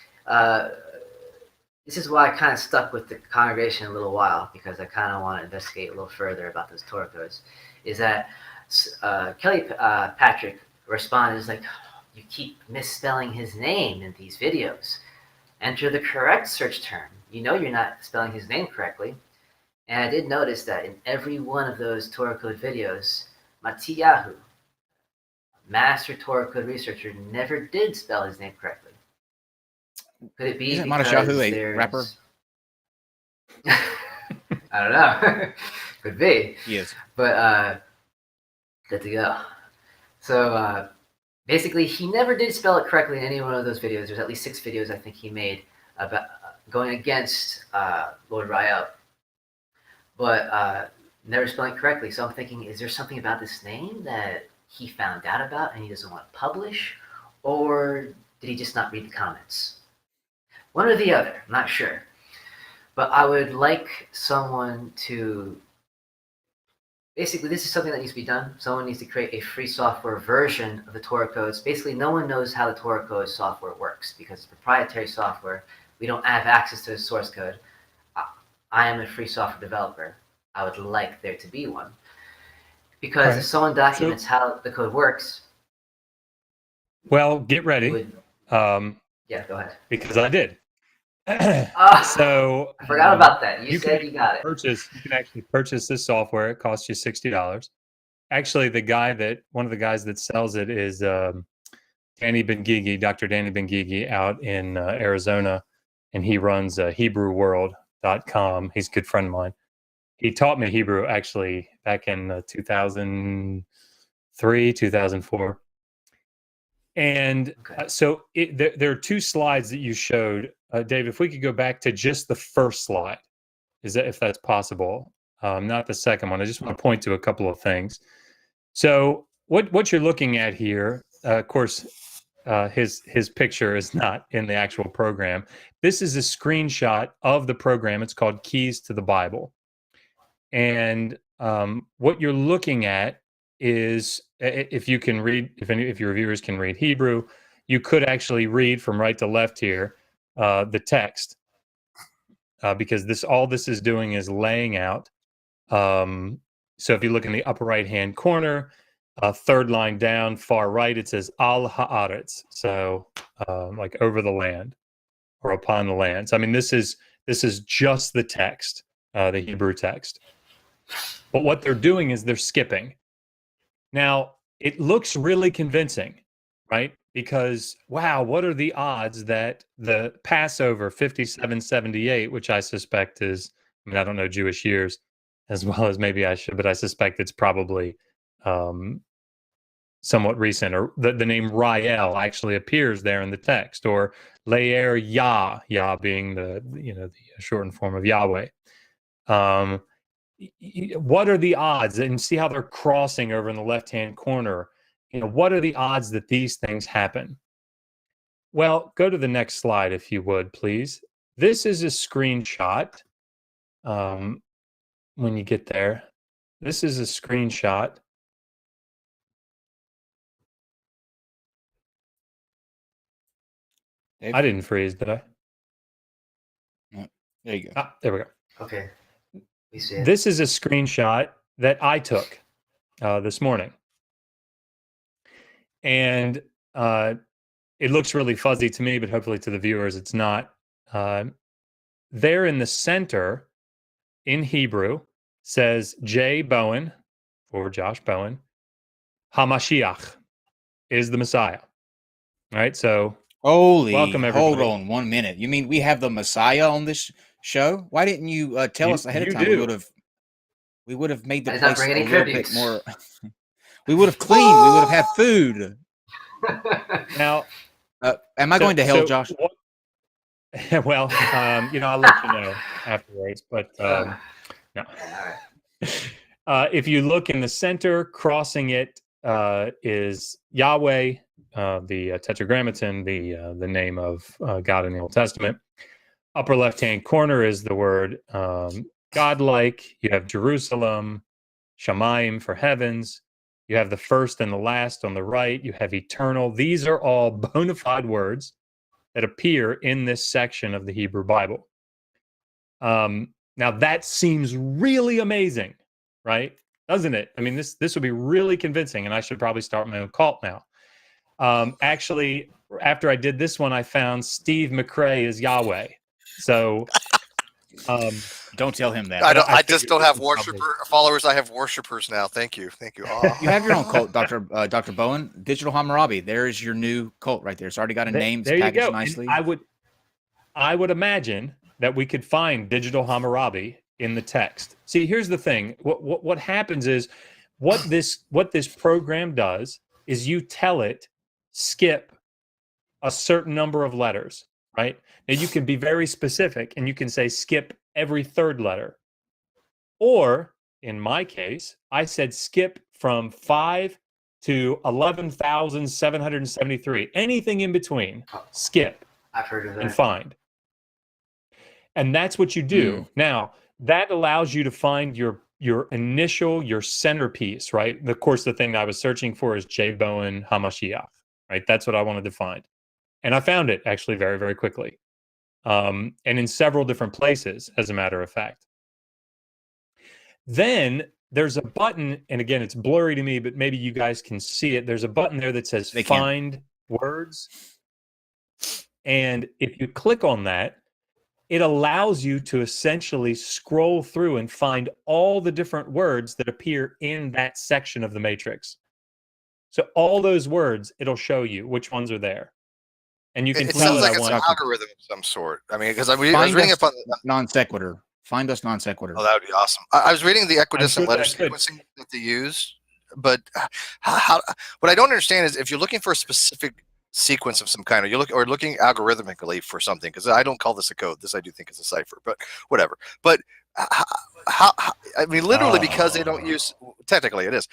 this is why I kind of stuck with the congregation a little while, because I kind of want to investigate a little further about those Torah codes, is that Kelly Patrick responded, is like, you keep misspelling his name in these videos. Enter the correct search term. You know you're not spelling his name correctly. And I did notice that in every one of those Torah code videos, Matityahu, master Torah code researcher, never did spell his name correctly. Could it be Isn't because Matityahu a rapper? I don't know. Could be. Yes. But good to go. So basically, he never did spell it correctly in any one of those videos. There's at least 6 videos I think he made about going against Lord Rael, but never spelling it correctly. So I'm thinking, is there something about this name that he found out about and he doesn't want to publish, or did he just not read the comments? One or the other, I'm not sure. But I would like someone to, basically this is something that needs to be done. Someone needs to create a free software version of the Torah codes. Basically, no one knows how the Torah code software works because it's proprietary software. We don't have access to the source code. I am a free software developer. I would like there to be one. Because if someone documents how the code works. Well, get ready. Yeah, go ahead. Because I did. So I forgot about that. You said you got it. You can actually purchase this software. It costs you $60. Actually, one of the guys that sells it is Danny Ben-Gigi, Dr. Danny Ben-Gigi out in Arizona, and he runs HebrewWorld.com. He's a good friend of mine. He taught me Hebrew actually back in 2003, 2004. And so there are 2 slides that you showed, Dave. If we could go back to just the first slide, if that's possible, not the second one. I just want to point to a couple of things. So what you're looking at here, of course, his picture is not in the actual program. This is a screenshot of the program. It's called Keys to the Bible, and what you're looking at is, if you can read, if your viewers can read Hebrew, you could actually read from right to left here the text, because all this is doing is laying out. So if you look in the upper right hand corner, 3rd line down, far right, it says al haaretz, so like over the land or upon the land. So I mean, this is just the text, the Hebrew text. But what they're doing is they're skipping. Now, it looks really convincing, right? Because, wow, what are the odds that the Passover 5778, which I suspect is, I mean, I don't know Jewish years as well as maybe I should, but I suspect it's probably somewhat recent, or the name Rael actually appears there in the text, or Le'er Yah being the shortened form of Yahweh. What are the odds? And see how they're crossing over in the left-hand corner. What are the odds that these things happen? Well, go to the next slide, if you would, please. This is a screenshot. When you get there, this is a screenshot. Dave? I didn't freeze, did I? No. There you go. There we go. Okay. We see it. This is a screenshot that I took this morning. And it looks really fuzzy to me, but hopefully to the viewers it's not. there in the center in Hebrew says J. Bowen, or Josh Bowen, Hamashiach is the Messiah. All right, so Holy, welcome hold everybody. on 1 minute. You mean we have the Messiah on this show? Why didn't you tell us ahead of You time? do. We would have made the I did not place bring a any little tributes. bit more. We would have cleaned. We would have had food. Now, Am I going to hell, Josh? Well, I'll let you know afterwards. But no. Yeah, all right. If you look in the center, crossing it is Yahweh, the Tetragrammaton, the name of God in the Old Testament. Upper left-hand corner is the word godlike. You have Jerusalem, Shamayim for heavens. You have the first and the last on the right. You have eternal. These are all bona fide words that appear in this section of the Hebrew Bible. Now that seems really amazing, right? Doesn't it? I mean, this would be really convincing, and I should probably start my own cult now. Actually, after I did this one, I found Steve McRae is Yahweh. So don't tell him that. I just don't have followers. I have worshipers now. Thank you. Oh. You have your own cult, Dr. Bowen. Digital Hammurabi. There's your new cult right there. It's already got a name. It's there you packaged go. nicely. And I would imagine that we could find Digital Hammurabi in the text. See, here's the thing. What happens is what this program does is you tell it skip a certain number of letters, right? Now you can be very specific and you can say skip every third letter. Or in my case, I said skip from 5 to 11,773. Anything in between, skip. I've heard of that. And find. And that's what you do. Now, that allows you to find your centerpiece, right? Of course, the thing I was searching for is J. Bowen Hamashiach, right? That's what I wanted to find. And I found it actually very, very quickly. And in several different places, as a matter of fact. Then there's a button, and again, it's blurry to me, but maybe you guys can see it. There's a button there that says Find Words. And if you click on that, it allows you to essentially scroll through and find all the different words that appear in that section of the matrix. So all those words, it'll show you which ones are there. And you can It tell sounds that like it's an algorithm of some sort. I mean, because I was reading up on non-sequitur. Find us non-sequitur. Oh, that would be awesome. I was reading the equidistant letter sequencing that they use, but what I don't understand is if you're looking for a specific sequence of some kind, or looking algorithmically for something, because I don't call this a code. This I do think is a cipher, but whatever. But how I mean, literally, because they don't use, technically it is,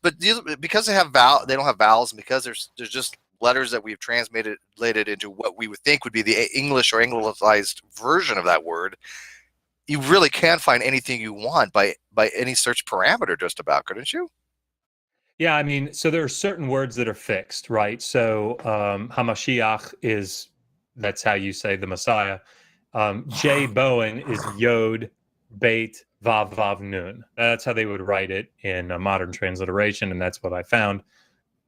but because they don't have vowels, and because there's just letters that we've translated into what we would think would be the English or anglicized version of that word. You really can find anything you want by any search parameter, just about, couldn't you? Yeah, I mean, so there are certain words that are fixed, right? So Hamashiach that's how you say the Messiah. J. Bowen is Yod, Beit, Vav, Vav, Nun. That's how they would write it in a modern transliteration, and that's what I found.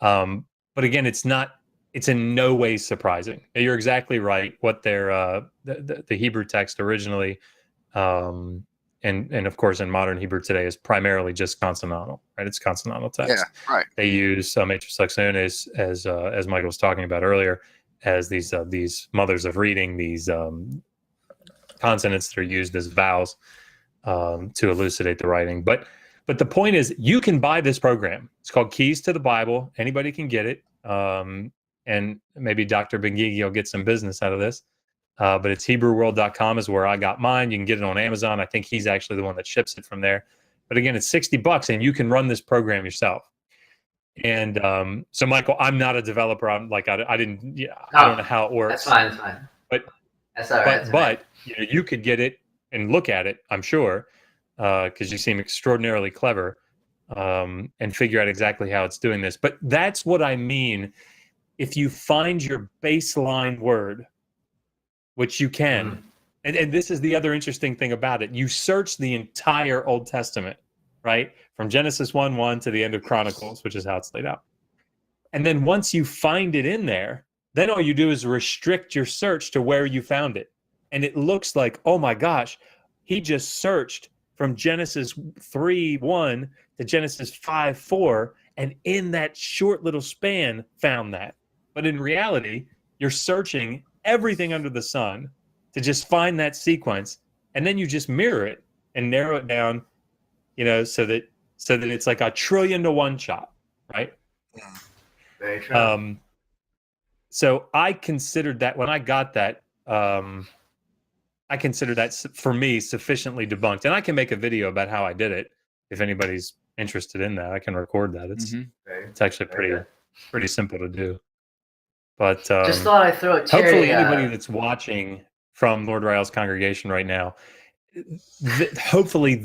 But again, it's in no way surprising. You're exactly right. What their the Hebrew text originally, and of course in modern Hebrew today, is primarily just consonantal, right? It's consonantal text. Yeah, right. They use matrix lexiones as Michael was talking about earlier, as these mothers of reading, these consonants that are used as vowels to elucidate the writing. But the point is, you can buy this program. It's called Keys to the Bible. Anybody can get it. And maybe Dr. Benguigui will get some business out of this. But it's HebrewWorld.com is where I got mine. You can get it on Amazon. I think he's actually the one that ships it from there. But again, it's $60 and you can run this program yourself. And so, Michael, I'm not a developer. I'm like, I don't know how it works. That's fine. But that's all right. But you could get it and look at it, I'm sure, because you seem extraordinarily clever, and figure out exactly how it's doing this. But that's what I mean. If you find your baseline word, which you can, and this is the other interesting thing about it, you search the entire Old Testament, right? From Genesis 1:1 to the end of Chronicles, which is how it's laid out. And then once you find it in there, then all you do is restrict your search to where you found it. and it looks like, oh my gosh, he just searched from Genesis 3:1 to Genesis 5:4, and in that short little span found that. But in reality, you're searching everything under the sun to just find that sequence, and then you just mirror it and narrow it down, so that it's like a trillion to one shot, right? Very true. So I considered that when I got that, I consider that for me sufficiently debunked, and I can make a video about how I did it if anybody's interested in that. I can record that. It's actually pretty simple to do. But just thought I'd throw a cherry. Hopefully, anybody that's watching from Lord Rael's congregation right now, hopefully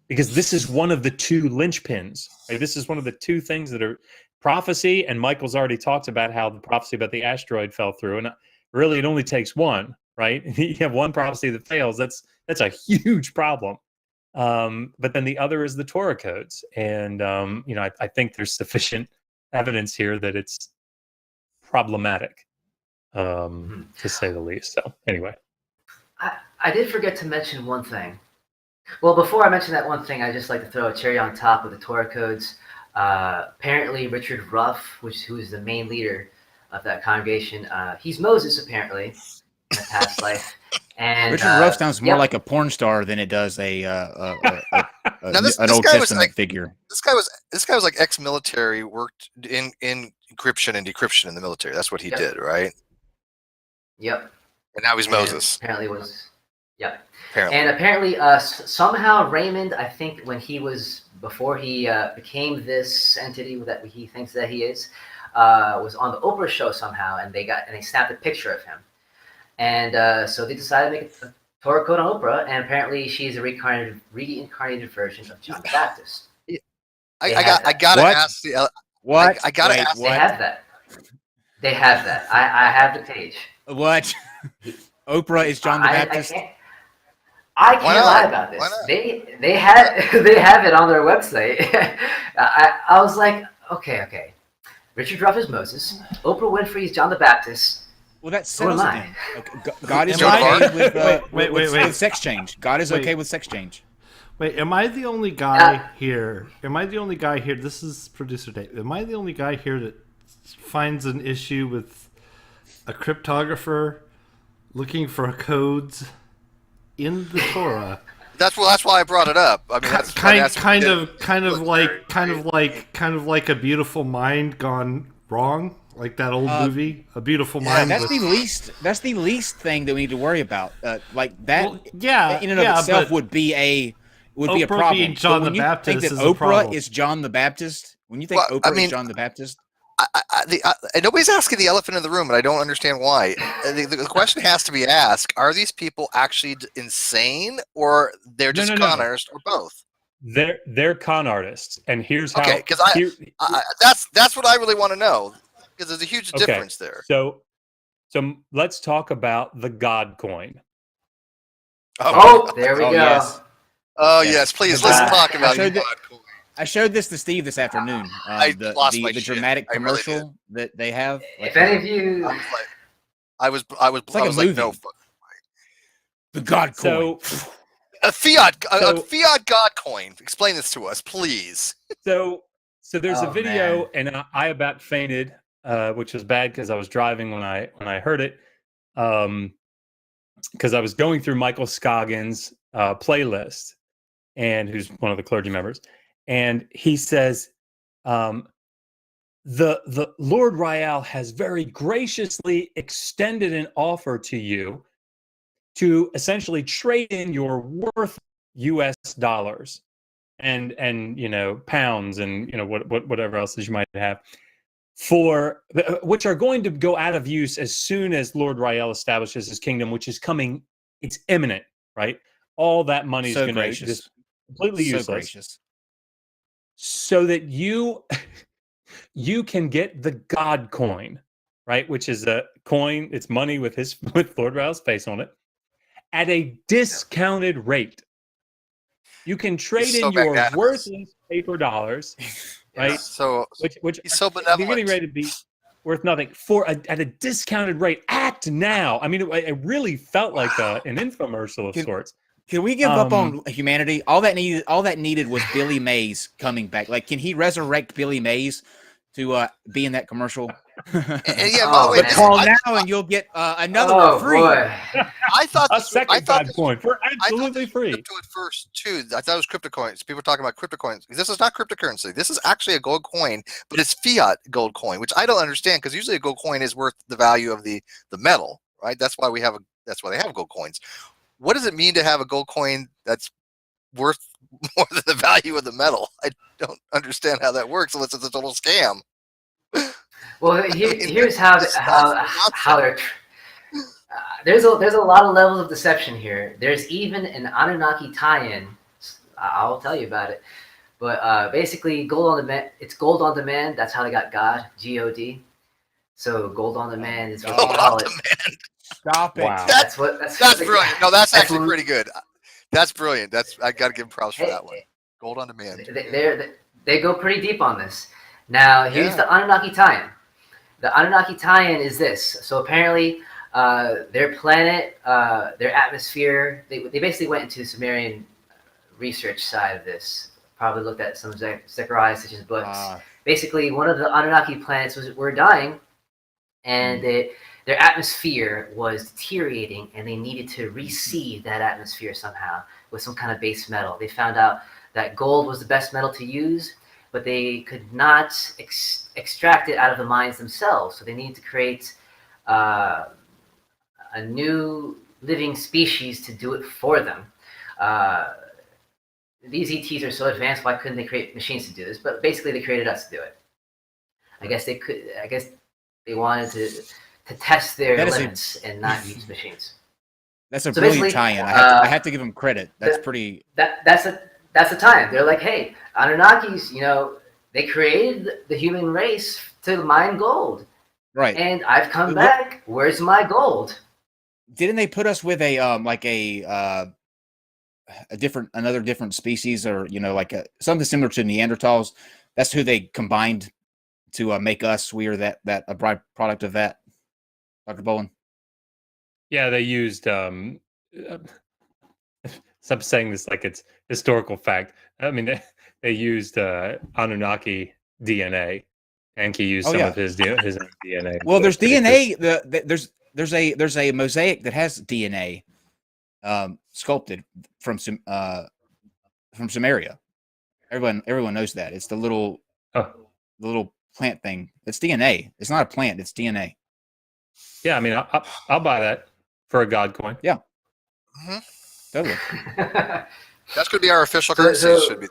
because this is one of the two linchpins. Right? This is one of the two things that are prophecy, and Michael's already talked about how the prophecy about the asteroid fell through, and really it only takes one. Right? You have one prophecy that fails. That's a huge problem. But then the other is the Torah codes, and I think there's sufficient evidence here that it's problematic, to say the least. So anyway, I did forget to mention one thing. Well, before I mention that one thing, I'd just like to throw a cherry on top with the Torah codes. Apparently, Richard Ruff, who is the main leader of that congregation, he's Moses apparently. In a past life, and Richard Ruff sounds more like a porn star than it does an Old Testament figure. This guy was like ex-military, worked in encryption and decryption in the military. That's what he did, right? Yep. And now he's Moses. Apparently was. Yep. Apparently. And apparently, somehow Raymond, I think before he became this entity that he thinks that he is, was on the Oprah show somehow, and they snapped a picture of him. And so they decided to make a Torah code on Oprah, and apparently she's a reincarnated version of John the Baptist. I gotta ask the what? I gotta ask. They have that. They have that. I have the page. What? Oprah is John the Baptist. I can't lie about this. They have it on their website. I was like, okay. Richard Ruff is Moses. Oprah Winfrey is John the Baptist. Well, that settles it then. God is okay with sex change. God is okay with sex change. Wait, am I the only guy here? This is producer Dave. Am I the only guy here that finds an issue with a cryptographer looking for codes in the Torah? That's why I brought it up. I mean, kind of like A Beautiful Mind gone wrong. Like that old movie, A Beautiful Mind. That's the least thing that we need to worry about. Like that, well, in and of itself would be a problem. Being John the Baptist think that is Oprah is John the Baptist? When you think Oprah is John the Baptist, nobody's asking the elephant in the room, and I don't understand why. The question has to be asked: are these people actually insane, or they're just con artists, or both? They're con artists, and here's how. Okay, because that's what I really want to know. Because there's a huge difference there. So let's talk about the God coin. Oh, there we go. Yes. Oh yes, please let's talk about the God coin. I showed this to Steve this afternoon. The dramatic commercial that they have. If any of you, I was like no fucking way. The God coin. So a fiat God coin. Explain this to us, please. So there's a video, and I about fainted. Which was bad because I was driving when I heard it, because I was going through Michael Scoggins' playlist, and who's one of the clergy members, and he says, the Lord Rael has very graciously extended an offer to you to essentially trade in your worth U.S. dollars and pounds and whatever else that you might have, for which are going to go out of use as soon as Lord Rael establishes his kingdom, which is coming. It's imminent, right? All that money is going to just completely useless. Gracious. So that you can get the God coin, right? Which is a coin. It's money with Lord Rael's face on it at a discounted rate. You can trade in your worthless paper dollars. Right, so which he's so benevolent. You're getting ready to be. worth nothing for at a discounted rate. Act now. I mean, it really felt like an infomercial of sorts. Can we give up on humanity? All that needed was Billy Mays coming back. Like, can he resurrect Billy Mays to be in that commercial? And yeah, by the way, But call now and you'll get another one free. Boy. I thought A this, second I thought God coin for absolutely free. crypto at first too. I thought it was crypto coins. People were talking about crypto coins. This is not cryptocurrency. This is actually a gold coin, but it's fiat gold coin, which I don't understand because usually a gold coin is worth the value of the metal, right? That's why they have gold coins. What does it mean to have a gold coin that's worth more than the value of the metal? I don't understand how that works unless it's a total scam. Well, here's how they're. There's a lot of levels of deception here. There's even an Anunnaki tie-in. I'll tell you about it. But basically, gold on demand. It's gold on demand. That's how they got God, God. So gold on demand is what they call it. Stop it. Wow. That's That's brilliant. No, that's actually pretty good. That's brilliant. I got to give them props for that one. Gold on demand. They go pretty deep on this. Now, here's the Anunnaki tie-in. The Anunnaki tie-in is this. So apparently, their planet, their atmosphere, they basically went into the Sumerian research side of this. Probably looked at some Zechariah Sitchin's books. Basically, one of the Anunnaki planets were dying, and their atmosphere was deteriorating, and they needed to reseed that atmosphere somehow with some kind of base metal. They found out that gold was the best metal to use, but they could not extract it out of the mines themselves. So they needed to create a new living species to do it for them. These ETs are so advanced, why couldn't they create machines to do this? But basically, they created us to do it. I guess they wanted to test their limits and not use machines. That's a brilliant tie-in. I have to give them credit. That's pretty. That's the time. They're like, hey, Anunnakis, they created the human race to mine gold. Right. And I've come back. Where's my gold? Didn't they put us with another different species, or something similar to Neanderthals? That's who they combined to make us. We are a byproduct of that, Dr. Bowen. Yeah, they used stop saying this like it's historical fact. I mean, they used Anunnaki DNA. Enki used some of his own DNA. Well, there's DNA. There's a mosaic that has DNA sculpted from Sumeria. Everyone knows that. It's the little plant thing. It's DNA. It's not a plant. It's DNA. Yeah, I mean, I'll buy that for a God coin. Yeah. Mm-hmm. Totally. That's going to be our official currency. Should be.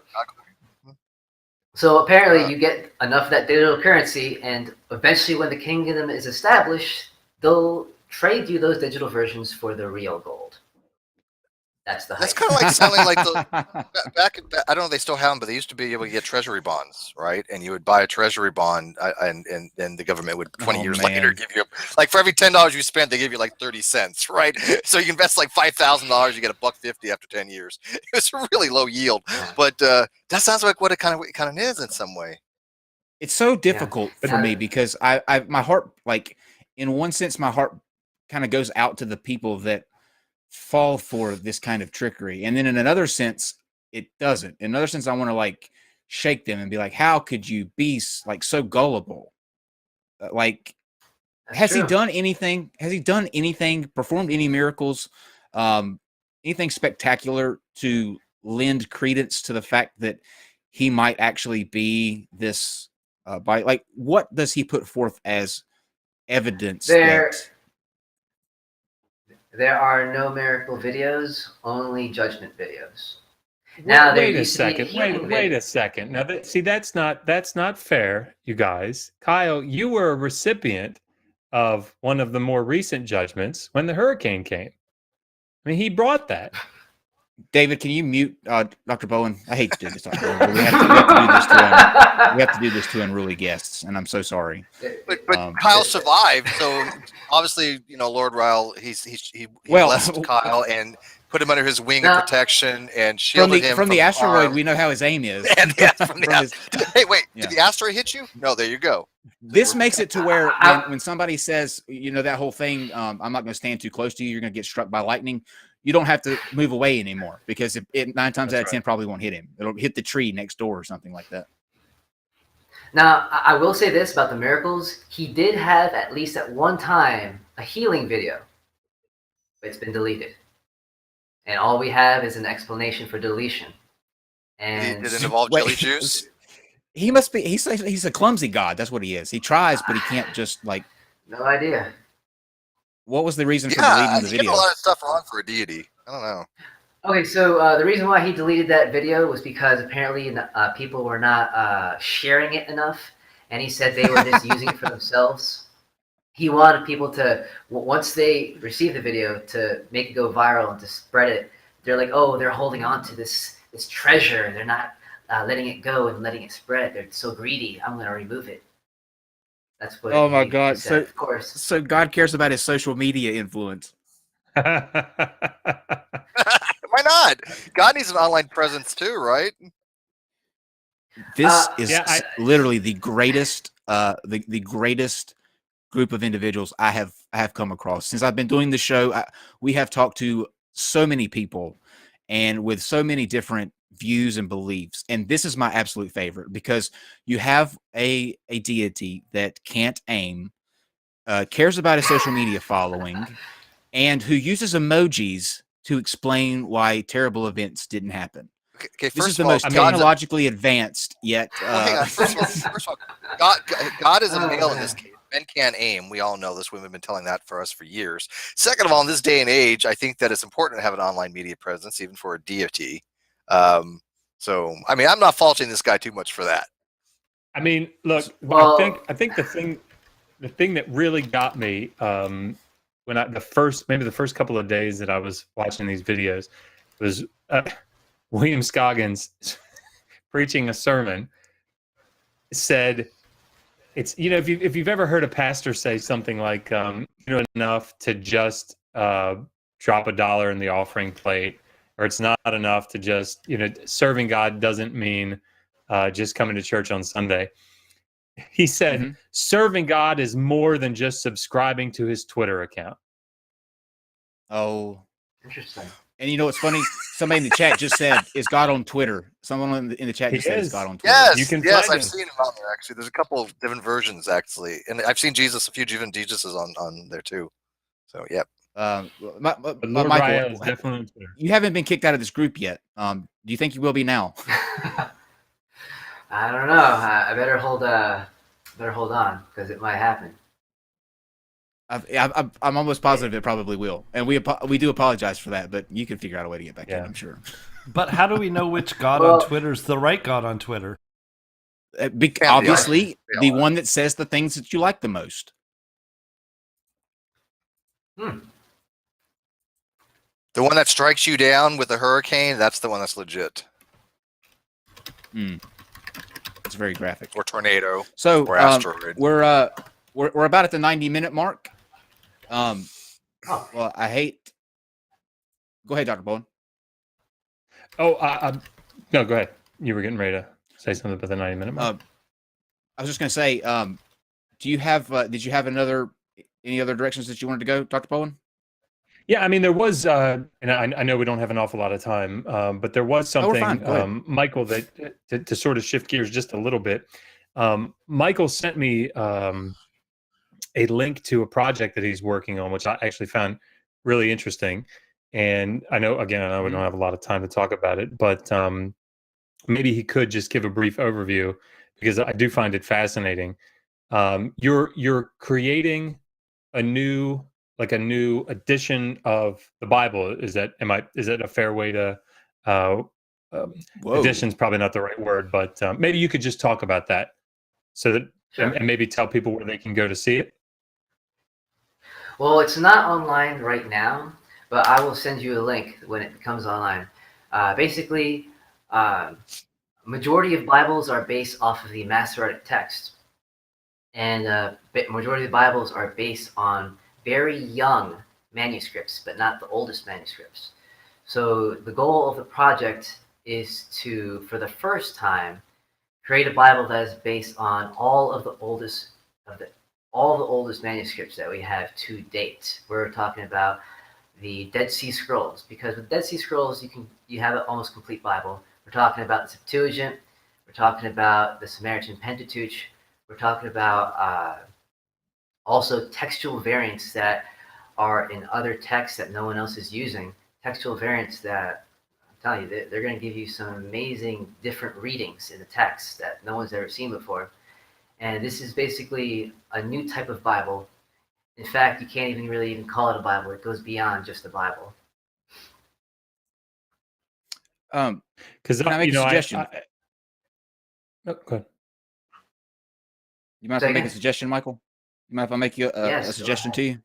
So apparently, you get enough of that digital currency, and eventually, when the kingdom is established, they'll trade you those digital versions for the real gold. That's the hype. That's kind of like selling like back. I don't know if they still have them, but they used to be able to get treasury bonds, right? And you would buy a treasury bond, and then the government would 20 years later give you like for every $10 you spent, they give you like 30 cents, right? So you invest like $5,000, you get $1.50 after 10 years. It was a really low yield, but that sounds like what it kind of is in some way. It's so difficult for me because my heart, like in one sense, my heart kind of goes out to the people that fall for this kind of trickery, and then in another sense it doesn't. In another sense, I want to like shake them and be like, how could you be like so gullible? Like, has he done anything? Performed any miracles, anything spectacular to lend credence to the fact that he might actually be this like, what does he put forth as evidence? There are no miracle videos, only judgment videos. Now, wait a second. Wait a second. Now, that's not fair, you guys. Kyle, you were a recipient of one of the more recent judgments when the hurricane came. I mean, he brought that. David, can you mute Dr. Bowen? I hate to do this, Dr. Bowen, but we have to do this to unruly guests, and I'm so sorry. But Kyle survived, so obviously, Lord Rael, he blessed Kyle and put him under his wing of protection and shielded him from the asteroid. We know how his aim is. Hey, wait, did the asteroid hit you? No, there you go. This makes it to where I- when somebody says, that whole thing, I'm not going to stand too close to you, you're going to get struck by lightning. You don't have to move away anymore because it 9 times out of 10 probably won't hit him. It'll hit the tree next door or something like that. Now, I will say this about the miracles. He did have, at least at one time, a healing video. But it's been deleted. And all we have is an explanation for deletion. And Did it involve jelly juice? He must be. He's a clumsy god. That's what he is. He tries, but he can't just like. no idea. What was the reason for Yeah, deleting the you get video? a lot of stuff wrong for a deity. I don't know. Okay, so the reason why he deleted that video was because apparently people were not sharing it enough, and he said they were just using it for themselves. He wanted people to, once they receive the video, to make it go viral and to spread it. They're like, oh, they're holding on to this treasure. They're not letting it go and letting it spread. They're so greedy. I'm going to remove it. That's what. Oh my God! Said, of course. So God cares about his social media influence. Why not? God needs an online presence too, right? This is literally the greatest, the greatest group of individuals I have come across since I've been doing the show. We have talked to so many people, and with so many different views and beliefs, and this is my absolute favorite because you have a deity that can't aim, cares about his social media following, and who uses emojis to explain why terrible events didn't happen. Okay, This is the most technologically advanced yet. Hang on. First of all, God is a male in this case. Men can't aim. We all know this. Women have been telling that for us for years. Second of all, in this day and age, I think that it's important to have an online media presence, even for a deity. So, I mean, I'm not faulting this guy too much for that. I mean, look, Well, I think the thing that really got me when the first couple of days that I was watching these videos was William Scoggins preaching a sermon. Said it's if you've ever heard a pastor say something like enough to just drop $1 in the offering plate, or it's not enough to just serving God doesn't mean just coming to church on Sunday. He said serving God is more than just subscribing to his Twitter account. Oh, interesting. And you know what's funny? Somebody in the chat just said, "Is God on Twitter?" Someone in the chat just said, "Is God on Twitter?" Yes, You can yes, find I've him. seen him on there actually. There's a couple of different versions actually, and I've seen Jesus, a few different Jesuses on there too. So, yep. But Lord Michael, Rael is definitely on Twitter. you haven't been kicked out of this group yet. Do you think you will be now? I don't know. I better hold on because it might happen. I'm almost positive it probably will, and we do apologize for that. But you can figure out a way to get back in, I'm sure. But how do we know which God on Twitter is the right God on Twitter? Obviously, the one that says the things that you like the most. The one that strikes you down with a hurricane, that's the one that's legit. It's very graphic. Or tornado. So or asteroid. we're about at the 90-minute mark. Well, I hate. Go ahead, Dr. Bowen. Oh, no, go ahead. You were getting ready to say something about the 90-minute mark. I was just going to say, do you have? Did you have any other directions that you wanted to go, Dr. Bowen? Yeah, I mean, there was, and I know we don't have an awful lot of time, but there was something, Michael, that to sort of shift gears just a little bit. Michael sent me a link to a project that he's working on, which I actually found really interesting. And I know we don't have a lot of time to talk about it, but maybe he could just give a brief overview because I do find it fascinating. You're creating a new edition of the Bible. Is that a fair way to? Edition's probably not the right word, but maybe you could just talk about that, so that and maybe tell people where they can go to see it. Well, it's not online right now, but I will send you a link when it becomes online. Basically, majority of Bibles are based off of the Masoretic text, and majority of the Bibles are based on very young manuscripts, but not the oldest manuscripts. So the goal of the project is to, for the first time, create a Bible that is based on all of the oldest all the oldest manuscripts that we have to date. We're talking about the Dead Sea Scrolls, because with Dead Sea Scrolls you have an almost complete Bible. We're talking about the Septuagint. We're talking about the Samaritan Pentateuch. We're talking about also textual variants that are in other texts that no one else is using. Textual variants that, I'm telling you, they're going to give you some amazing different readings in the text that no one's ever seen before. And this is basically a new type of Bible. In fact, you can't even really call it a Bible. It goes beyond just a Bible. Because Can I make a suggestion? Oh, go ahead. You mind if I make a suggestion, Michael? You mind if I make you a suggestion to you?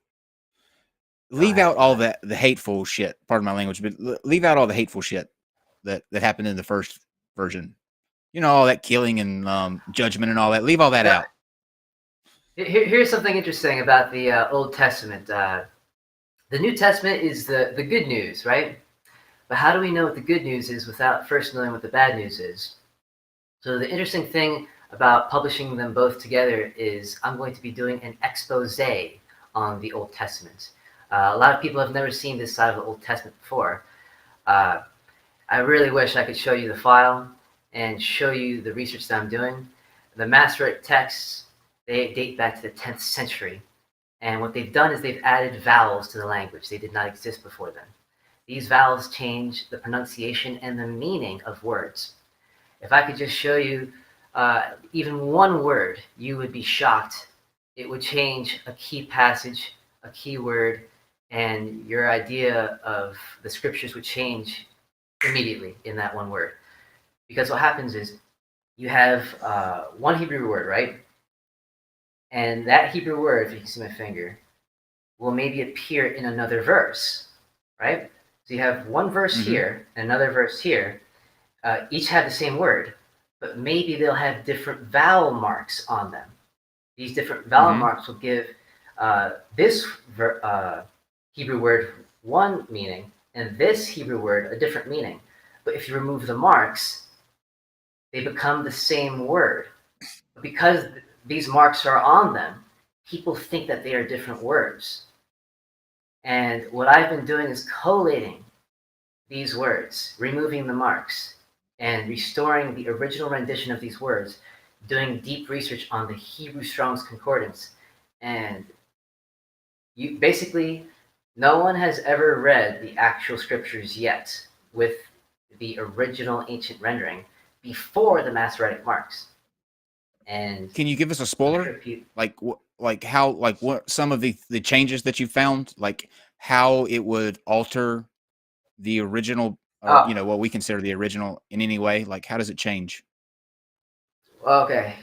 Leave out all the hateful shit. Pardon my language, but leave out all the hateful shit that happened in the first version. You know, all that killing and judgment and all that. Leave all that out. Here's something interesting about the Old Testament. The New Testament is the good news, right? But how do we know what the good news is without first knowing what the bad news is? So the interesting thing about publishing them both together is I'm going to be doing an expose on the Old Testament. A lot of people have never seen this side of the Old Testament before. I really wish I could show you the file and show you the research that I'm doing. The Masoretic texts, they date back to the 10th century. And what they've done is they've added vowels to the language. They did not exist before then. These vowels change the pronunciation and the meaning of words. If I could just show you even one word, you would be shocked. It would change a key passage, a key word, and your idea of the scriptures would change immediately in that one word. Because what happens is you have one Hebrew word, right? And that Hebrew word, if you can see my finger, will maybe appear in another verse, right? So you have one verse here and another verse here. Each have the same word, but maybe they'll have different vowel marks on them. These different vowel marks will give this Hebrew word one meaning and this Hebrew word a different meaning. But if you remove the marks, they become the same word. But because these marks are on them, people think that they are different words. And what I've been doing is collating these words, removing the marks, and restoring the original rendition of these words, doing deep research on the Hebrew Strong's Concordance. And you basically, no one has ever read the actual scriptures yet with the original ancient rendering before the Masoretic marks. And can you give us a spoiler? What some of the changes that you found, like how it would alter the original, you know, what we consider the original in any way? Like, how does it change? Okay.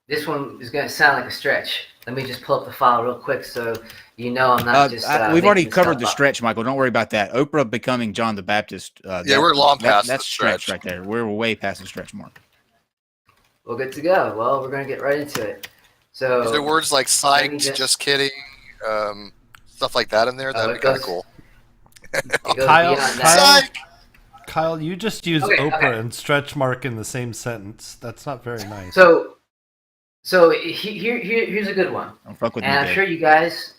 This one is going to sound like a stretch. Let me just pull up the file real quick so you know I'm not just. We've already covered the stretch, Michael. Don't worry about that. Oprah becoming John the Baptist. We're long past that's the stretch right there. We're way past the stretch mark. Well, good to go. Well, we're going to get right into it. So, is there words like psyched, just kidding, stuff like that in there? That'd be kind of cool. Kyle, you just used Oprah and stretch mark in the same sentence. That's not very nice. So here's a good one. Don't fuck with and me, I'm sure you guys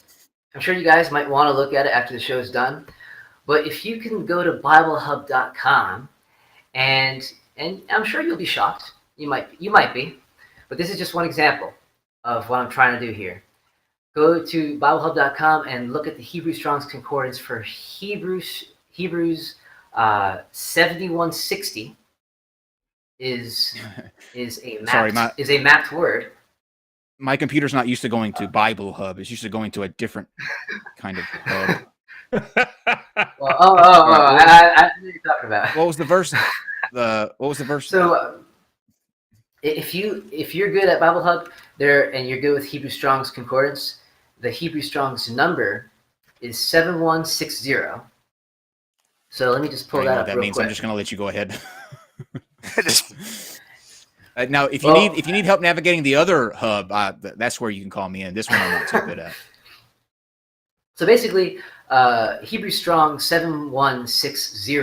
might want to look at it after the show's done. But if you can go to BibleHub.com, and I'm sure you'll be shocked. You might be, but this is just one example of what I'm trying to do here. Go to BibleHub.com and look at the Hebrew Strong's Concordance for Hebrews 7160 is a mapped word. My computer's not used to going to Bible Hub. It's used to going to a different kind of hub. I know what you're talking about. What was the verse? What was the verse? So, if you're good at Bible Hub there and you're good with Hebrew Strong's Concordance, the Hebrew Strong's number is 7160. So let me just pull that up. That means quick. I'm just going to let you go ahead. Now, if you need help navigating the other hub, that's where you can call me in. This one I'm not so good at. So basically, Hebrew Strong 7160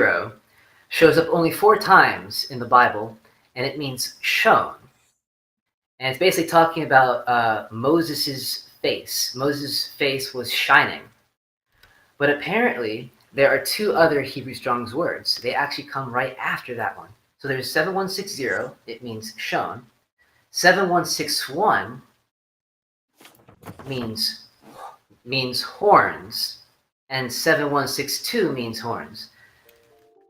shows up only 4 times in the Bible, and it means shown. And it's basically talking about Moses's face. Moses' face was shining. But apparently, there are two other Hebrew Strong's words. They actually come right after that one. So there's 7160, it means shone. 7161 means horns, and 7162 means horns.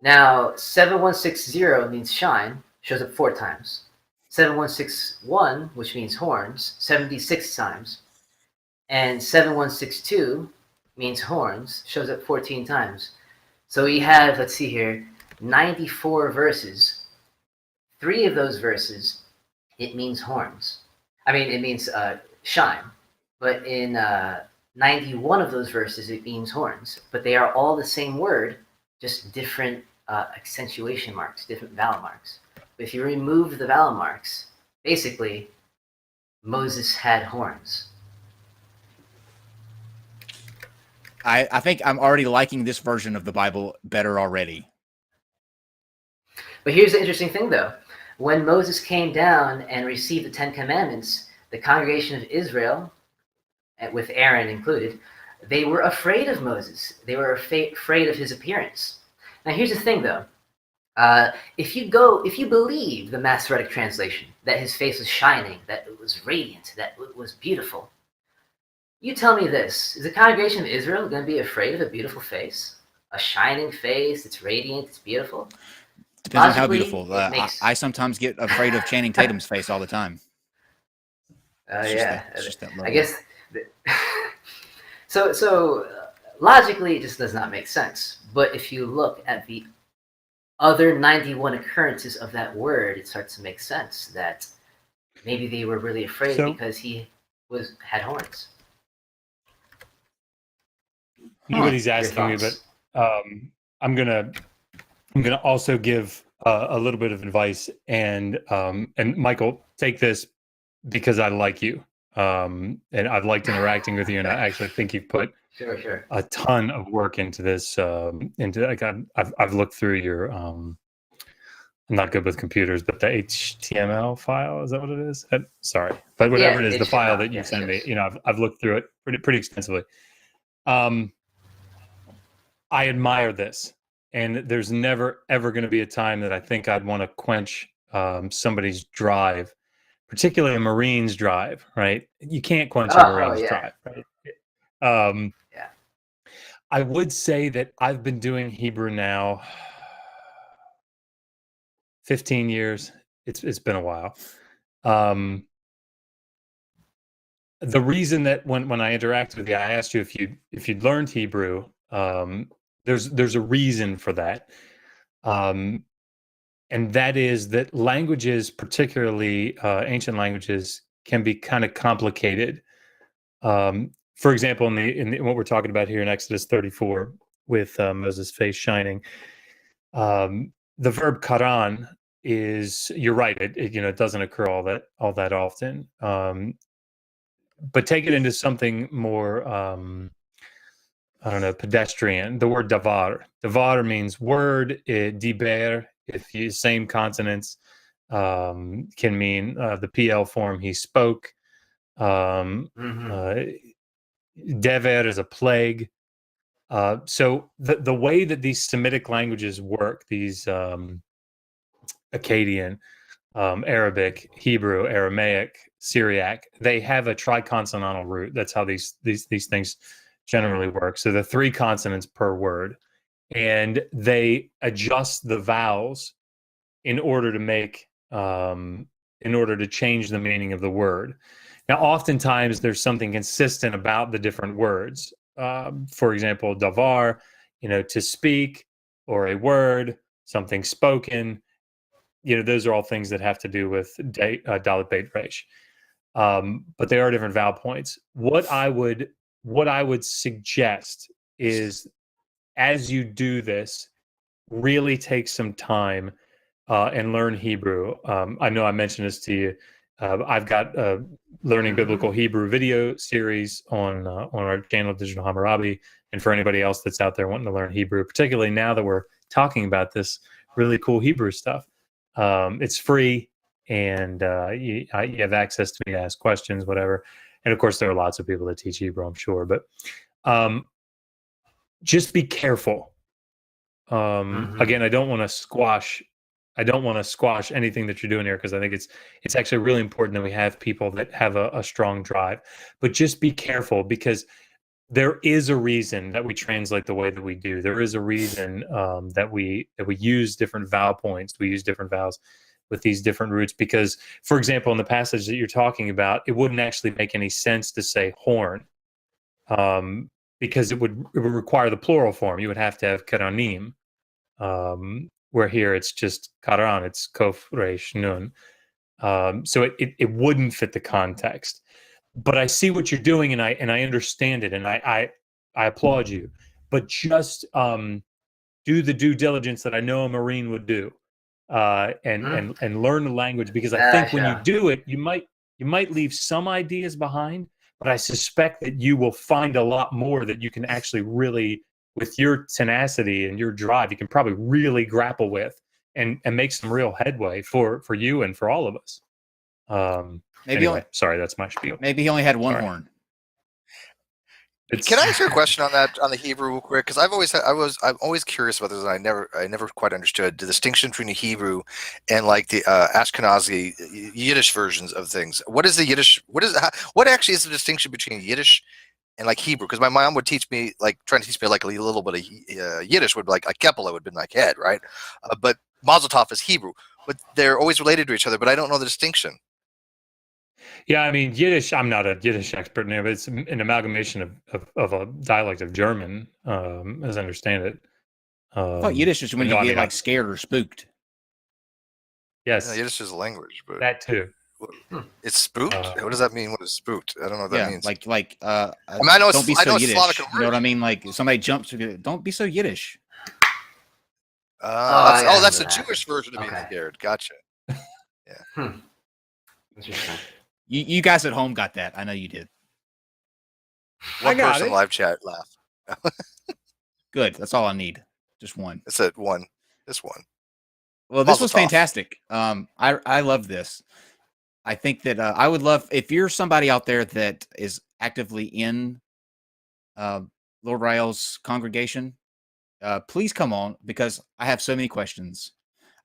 Now, 7160 means shine, shows up 4 times. 7161, which means horns, 76 times. And 7162 means horns, shows up 14 times. So we have, let's see here, 94 verses. 3 of those verses, it means horns. I mean, it means shine. But in 91 of those verses, it means horns. But they are all the same word, just different accentuation marks, different vowel marks. But if you remove the vowel marks, basically, Moses had horns. I think I'm already liking this version of the Bible better already. But here's the interesting thing, though. When Moses came down and received the 10 Commandments, the congregation of Israel, with Aaron included, they were afraid of Moses. They were afraid of his appearance. Now, here's the thing, though. If you believe the Masoretic translation, that his face was shining, that it was radiant, that it was beautiful, you tell me this: is the congregation of Israel going to be afraid of a beautiful face, a shining face? It's radiant, it's beautiful. Depends on how Logically, beautiful. it makes- I sometimes get afraid of Channing Tatum's face all the time. Yeah, It's just that I level. guess. So logically, it just does not make sense. But if you look at the other 91 occurrences of that word, it starts to make sense that maybe they were really afraid because he had horns. Nobody's asking me, but I'm gonna also give a little bit of advice, and Michael, take this because I like you, and I've liked interacting with you, and I actually think you've put Sure. a ton of work into this. I've looked through your I'm not good with computers, but the HTML file, is that what it is? Sorry, but whatever it is, the file that you sent me, I've looked through it pretty extensively. I admire this, and there's never ever going to be a time that I think I'd want to quench somebody's drive, particularly a Marine's drive. Right? You can't quench a Marine's drive. Right? I would say that I've been doing Hebrew now 15 years. It's been a while. The reason that when I interacted with you, I asked you if you'd learned Hebrew. There's a reason for that, and that is that languages, particularly ancient languages, can be kind of complicated. For example, in what we're talking about here in Exodus 34 with Moses' face shining, the verb karan is, you're right, it doesn't occur all that often, but take it into something more I don't know, pedestrian. The word davar. Davar means word. Diber, if you same consonants, can mean the PL form, he spoke. Dever is a plague. So the way that these Semitic languages work, these Akkadian, Arabic, Hebrew, Aramaic, Syriac, they have a triconsonantal root. That's how these things generally work. So the 3 consonants per word, and they adjust the vowels in order to change the meaning of the word. Now, oftentimes there's something consistent about the different words. For example, davar, to speak, or a word, something spoken. Those are all things that have to do with dalet beit resh. But they are different vowel points. What I would suggest is, as you do this, really take some time and learn Hebrew. I know I mentioned this to you. I've got a Learning Biblical Hebrew video series on our channel, Digital Hammurabi. And for anybody else that's out there wanting to learn Hebrew, particularly now that we're talking about this really cool Hebrew stuff, it's free, and you have access to me to ask questions, whatever. And of course, there are lots of people that teach Hebrew, I'm sure, but just be careful. Again, I don't want to squash anything that you're doing here, because I think it's actually really important that we have people that have a strong drive. But just be careful, because there is a reason that we translate the way that we do. There is a reason that we use different vowel points. We use different vowels with these different roots, because, for example, in the passage that you're talking about, it wouldn't actually make any sense to say horn, because it would require the plural form. You would have to have karanim, where here it's just karan, it's kof resh nun. So it wouldn't fit the context. But I see what you're doing, and I understand it, and I applaud you. But just do the due diligence that I know a Marine would do, and learn the language, because I think when you do it, you might leave some ideas behind, but I suspect that you will find a lot more that you can actually really, with your tenacity and your drive, you can probably really grapple with and make some real headway for you and for all of us. Anyway, sorry, that's my spiel. Maybe he only had one horn. Can I ask you a question on that, on the Hebrew real quick? Because I'm always curious about this, and I never quite understood the distinction between the Hebrew and like the Ashkenazi Yiddish versions of things. What is the Yiddish? What actually is the distinction between Yiddish and like Hebrew? Because my mom would teach me, like trying to teach me like a little bit of Yiddish would be like a Kepler would be like head, right? But Mazel Tov is Hebrew, but they're always related to each other. But I don't know the distinction. Yeah, I mean, Yiddish, I'm not a Yiddish expert now, but it's an amalgamation of a dialect of German, as I understand it. I thought Yiddish is when you get like scared or spooked. Yes. Yeah, Yiddish is a language, but that too. It's spooked? What does that mean? What is spooked? I don't know what that means. I know don't be so Yiddish. You know what I mean? Like somebody jumps, don't be so Yiddish. That's the Jewish version of being scared. Gotcha. Yeah. Interesting. You guys at home got that. I know you did. One person in live chat laughed. Good. That's all I need. Just one. It's at one. This one. Well, this was fantastic. I love this. I think that I would love, if you're somebody out there that is actively in Lord Rael's congregation, please come on, because I have so many questions.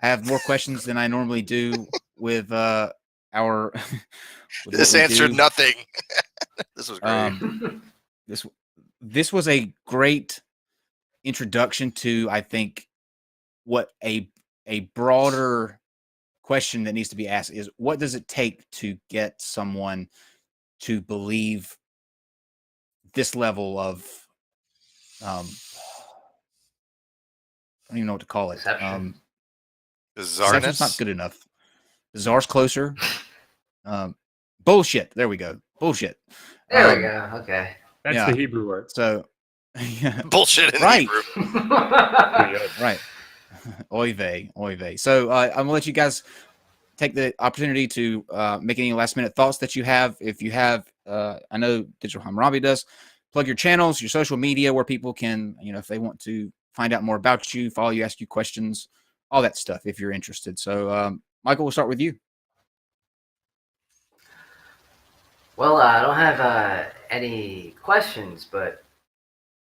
I have more questions than I normally do with our. This answered nothing. This was great. This was a great introduction to, I think, what a broader question that needs to be asked is, what does it take to get someone to believe this level of I don't even know what to call it. Bizarreness. Not good enough. Bizarre's closer. Bullshit. There we go. Bullshit. There we go. Okay. That's the Hebrew word. So bullshit in Hebrew. Right. Oy vey. So I'm gonna let you guys take the opportunity to make any last minute thoughts that you have. If you have, I know Digital Hammurabi does. Plug your channels, your social media, where people can, if they want to find out more about you, follow you, ask you questions, all that stuff, if you're interested. So, Michael, we'll start with you. Well, I don't have any questions, but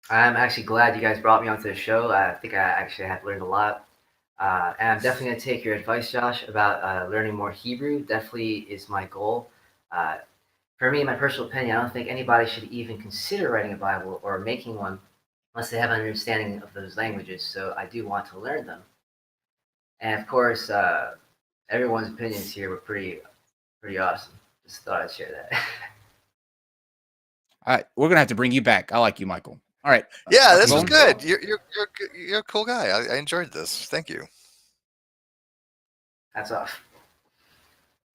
I'm actually glad you guys brought me onto the show. I think I actually have learned a lot. And I'm definitely going to take your advice, Josh, about learning more Hebrew. Definitely is my goal. For me, in my personal opinion, I don't think anybody should even consider writing a Bible or making one unless they have an understanding of those languages. So I do want to learn them. And of course, everyone's opinions here were pretty awesome. Just thought I'd share that. All right, we're gonna have to bring you back. I like you, Michael. All right. Yeah, this was good. You're a cool guy. I enjoyed this. Thank you. Hats off.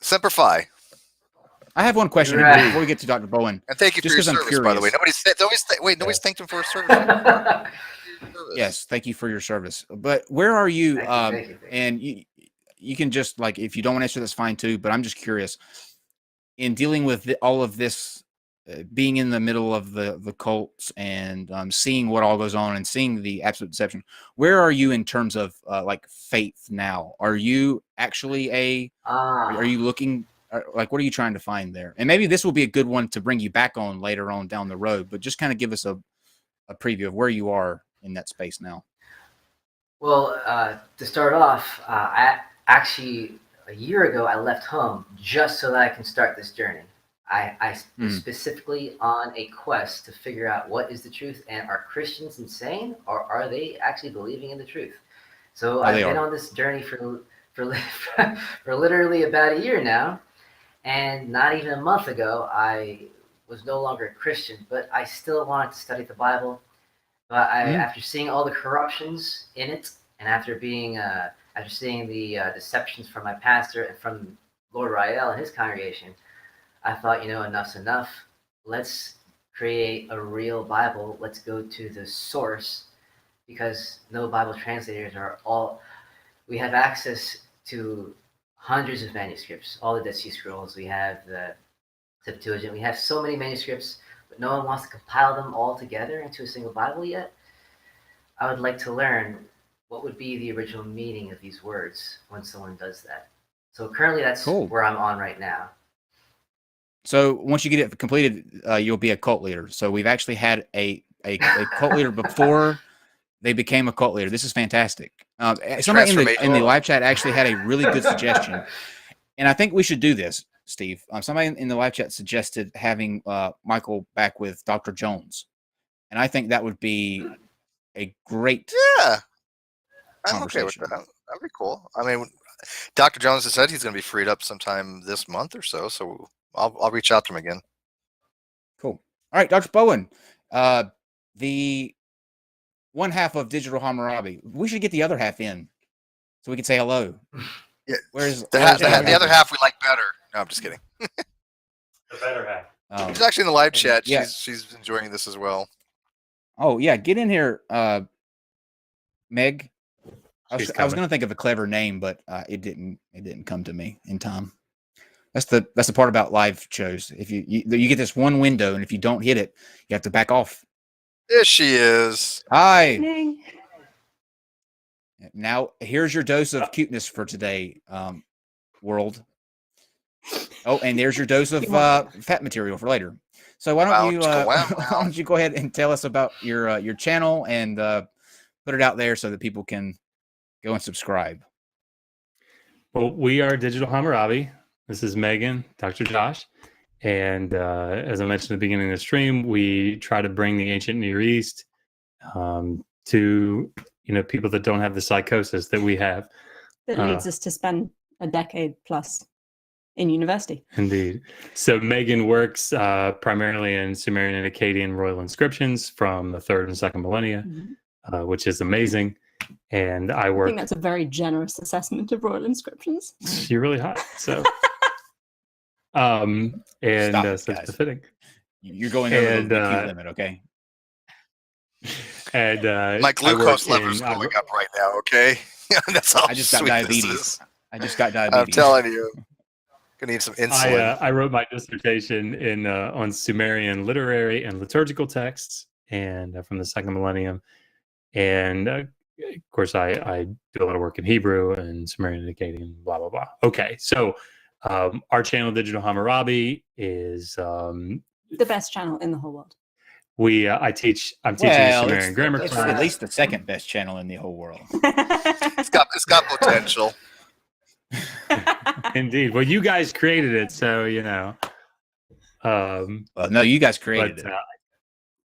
Semper Fi. I have one question before we get to Dr. Bowen. And thank you for your service, by the way. Nobody's thanked him for his service. Yes, thank you for your service. But where are you? Thank you. And you can just, like, if you don't want to answer, that's fine too. But I'm just curious, in dealing with all of this being in the middle of the cults and seeing what all goes on and seeing the absolute deception, where are you in terms of like faith now? Are you actually are you looking like, what are you trying to find there? And maybe this will be a good one to bring you back on later on down the road, but just kind of give us a preview of where you are in that space now. Well, to start off, I actually, a year ago, I left home just so that I can start this journey. I was specifically on a quest to figure out what is the truth, and are Christians insane, or are they actually believing in the truth? So I've been on this journey for literally about a year now, and not even a month ago, I was no longer a Christian, but I still wanted to study the Bible. But after seeing all the corruptions in it, and after seeing the deceptions from my pastor and from Lord Rael and his congregation, I thought, enough's enough. Let's create a real Bible. Let's go to the source, because no Bible translators we have access to hundreds of manuscripts, all the Dead Sea Scrolls. We have the Septuagint. We have so many manuscripts, but no one wants to compile them all together into a single Bible yet. I would like to learn what would be the original meaning of these words when someone does that. So currently that's where I'm on right now. So once you get it completed, you'll be a cult leader. So we've actually had a cult leader before they became a cult leader. This is fantastic. Somebody in the live chat actually had a really good suggestion, and I think we should do this, Steve. Somebody in the live chat suggested having Michael back with Dr. Jones, and I think that would be a great I'm okay with that. That'd be cool. I mean, Dr. Jones has said he's going to be freed up sometime this month or so, so I'll reach out to him again. Cool. All right, Dr. Bowen, the one half of Digital Hammurabi. We should get the other half in so we can say hello. Yeah. Where's the other half we like better? No, I'm just kidding. The better half. She's actually in the live chat. Yeah. She's enjoying this as well. Oh yeah, get in here, Meg. I was going to think of a clever name, but it didn't come to me in time. That's the part about live shows. If you get this one window, and if you don't hit it, you have to back off. There she is. Hi. Now here's your dose of cuteness for today, world. Oh, and there's your dose of fat material for later. So why don't you go ahead and tell us about your channel and put it out there so that people can go and subscribe. Well, we are Digital Hammurabi. This is Megan, Dr. Josh. And as I mentioned at the beginning of the stream, we try to bring the ancient Near East to people that don't have the psychosis that we have. That leads us to spend a decade plus in university. Indeed. So Megan works primarily in Sumerian and Akkadian royal inscriptions from the 3rd and 2nd millennia, which is amazing. And I think that's a very generous assessment of royal inscriptions. You're really hot. So so it's befitting. You're going over the DQ limit, okay? And my glucose level's going up right now, okay? That's how I just got diabetes. I'm telling you. Gonna need some insulin. I wrote my dissertation on Sumerian literary and liturgical texts, and from the 2nd millennium. And of course, I do a lot of work in Hebrew and Sumerian and Akkadian, blah blah blah. Okay, so our channel, Digital Hammurabi, is the best channel in the whole world. I'm teaching a Sumerian grammar class. It's at least the 2nd best channel in the whole world. It's got potential. Indeed. Well, you guys created it, so well, no, you guys created it.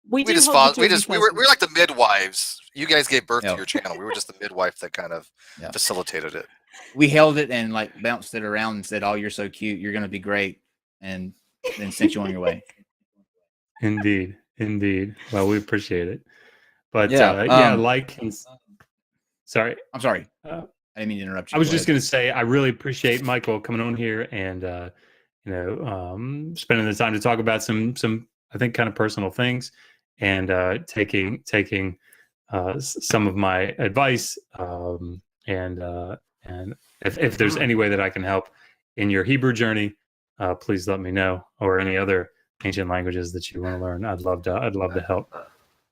We're like the midwives. You guys gave birth to your channel. We were just the midwife that kind of facilitated it. We held it and like bounced it around and said, "Oh, you're so cute. You're going to be great," and then sent you on your way. Indeed. Well, we appreciate it. But sorry. I'm sorry. I didn't mean to interrupt you. I was just going to say I really appreciate Michael coming on here and spending the time to talk about some I think kind of personal things and taking some of my advice and if there's any way that I can help in your Hebrew journey, please let me know, or any other ancient languages that you want to learn, I'd love to help.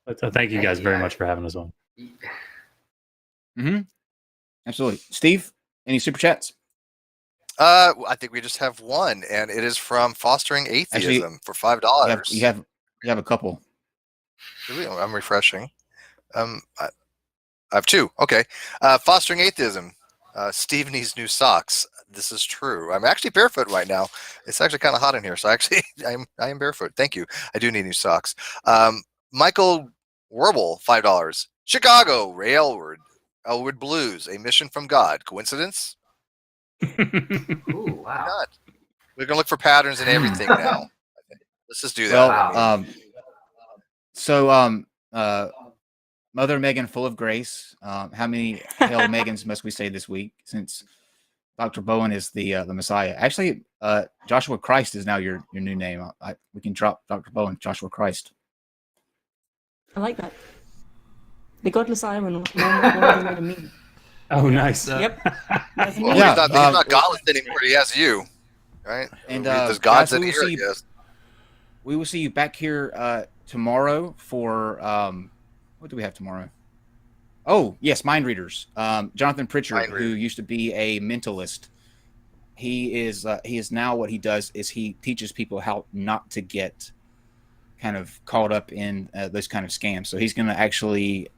But thank you guys very much for having us on. Mm-hmm. Absolutely. Steve, any super chats? I think we just have one, and it is from Fostering Atheism for $5. You have a couple. I'm refreshing. I have two. Okay. Fostering Atheism. Steve needs new socks. This is true. I'm actually barefoot right now. It's actually kind of hot in here, so actually I am barefoot. Thank you. I do need new socks. Michael Warble, $5. Chicago, Railward, Elwood Blues, a mission from God. Coincidence? Ooh, wow. Not. We're gonna look for patterns in everything now. Let's just do that. Well, Mother Megan, full of grace. How many Hail Megans must we say this week? Since Dr. Bowen is the Messiah. Actually, Joshua Christ is now your new name. We can drop Dr. Bowen, Joshua Christ. I like that. The God Messiah will more than me. Oh, nice. Yep. Well, he's not godless anymore. He has you, right? And there's gods guys, in here. Yes. We will see you back here tomorrow for what do we have tomorrow? Oh, yes, Mind Readers. Jonathan Pritchard, who used to be a mentalist, he is now, what he does is he teaches people how not to get kind of caught up in those kind of scams. So he's going to actually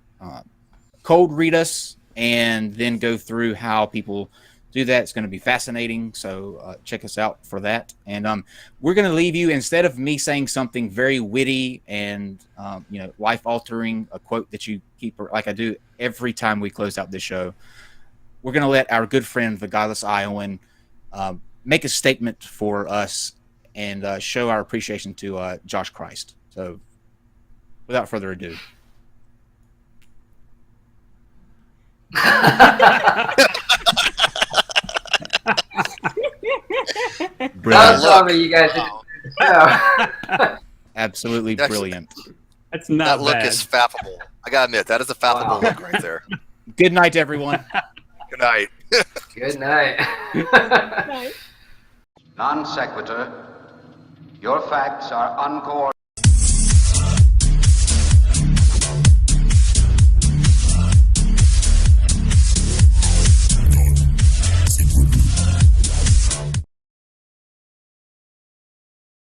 cold read us and then go through how people do that. It's going to be fascinating. So check us out for that. And we're going to leave you, instead of me saying something very witty and life altering, a quote that you keep like I do every time we close out this show, we're going to let our good friend, the Godless Iowan, make a statement for us and show our appreciation to Josh Christ. So without further ado. Brilliant. You guys did. Absolutely brilliant. That's not that look bad. is faffable. I gotta admit, that is a faffable look right there. Good night, everyone. Good night. Good night. Non-Sequitur. Your facts are uncoordinated.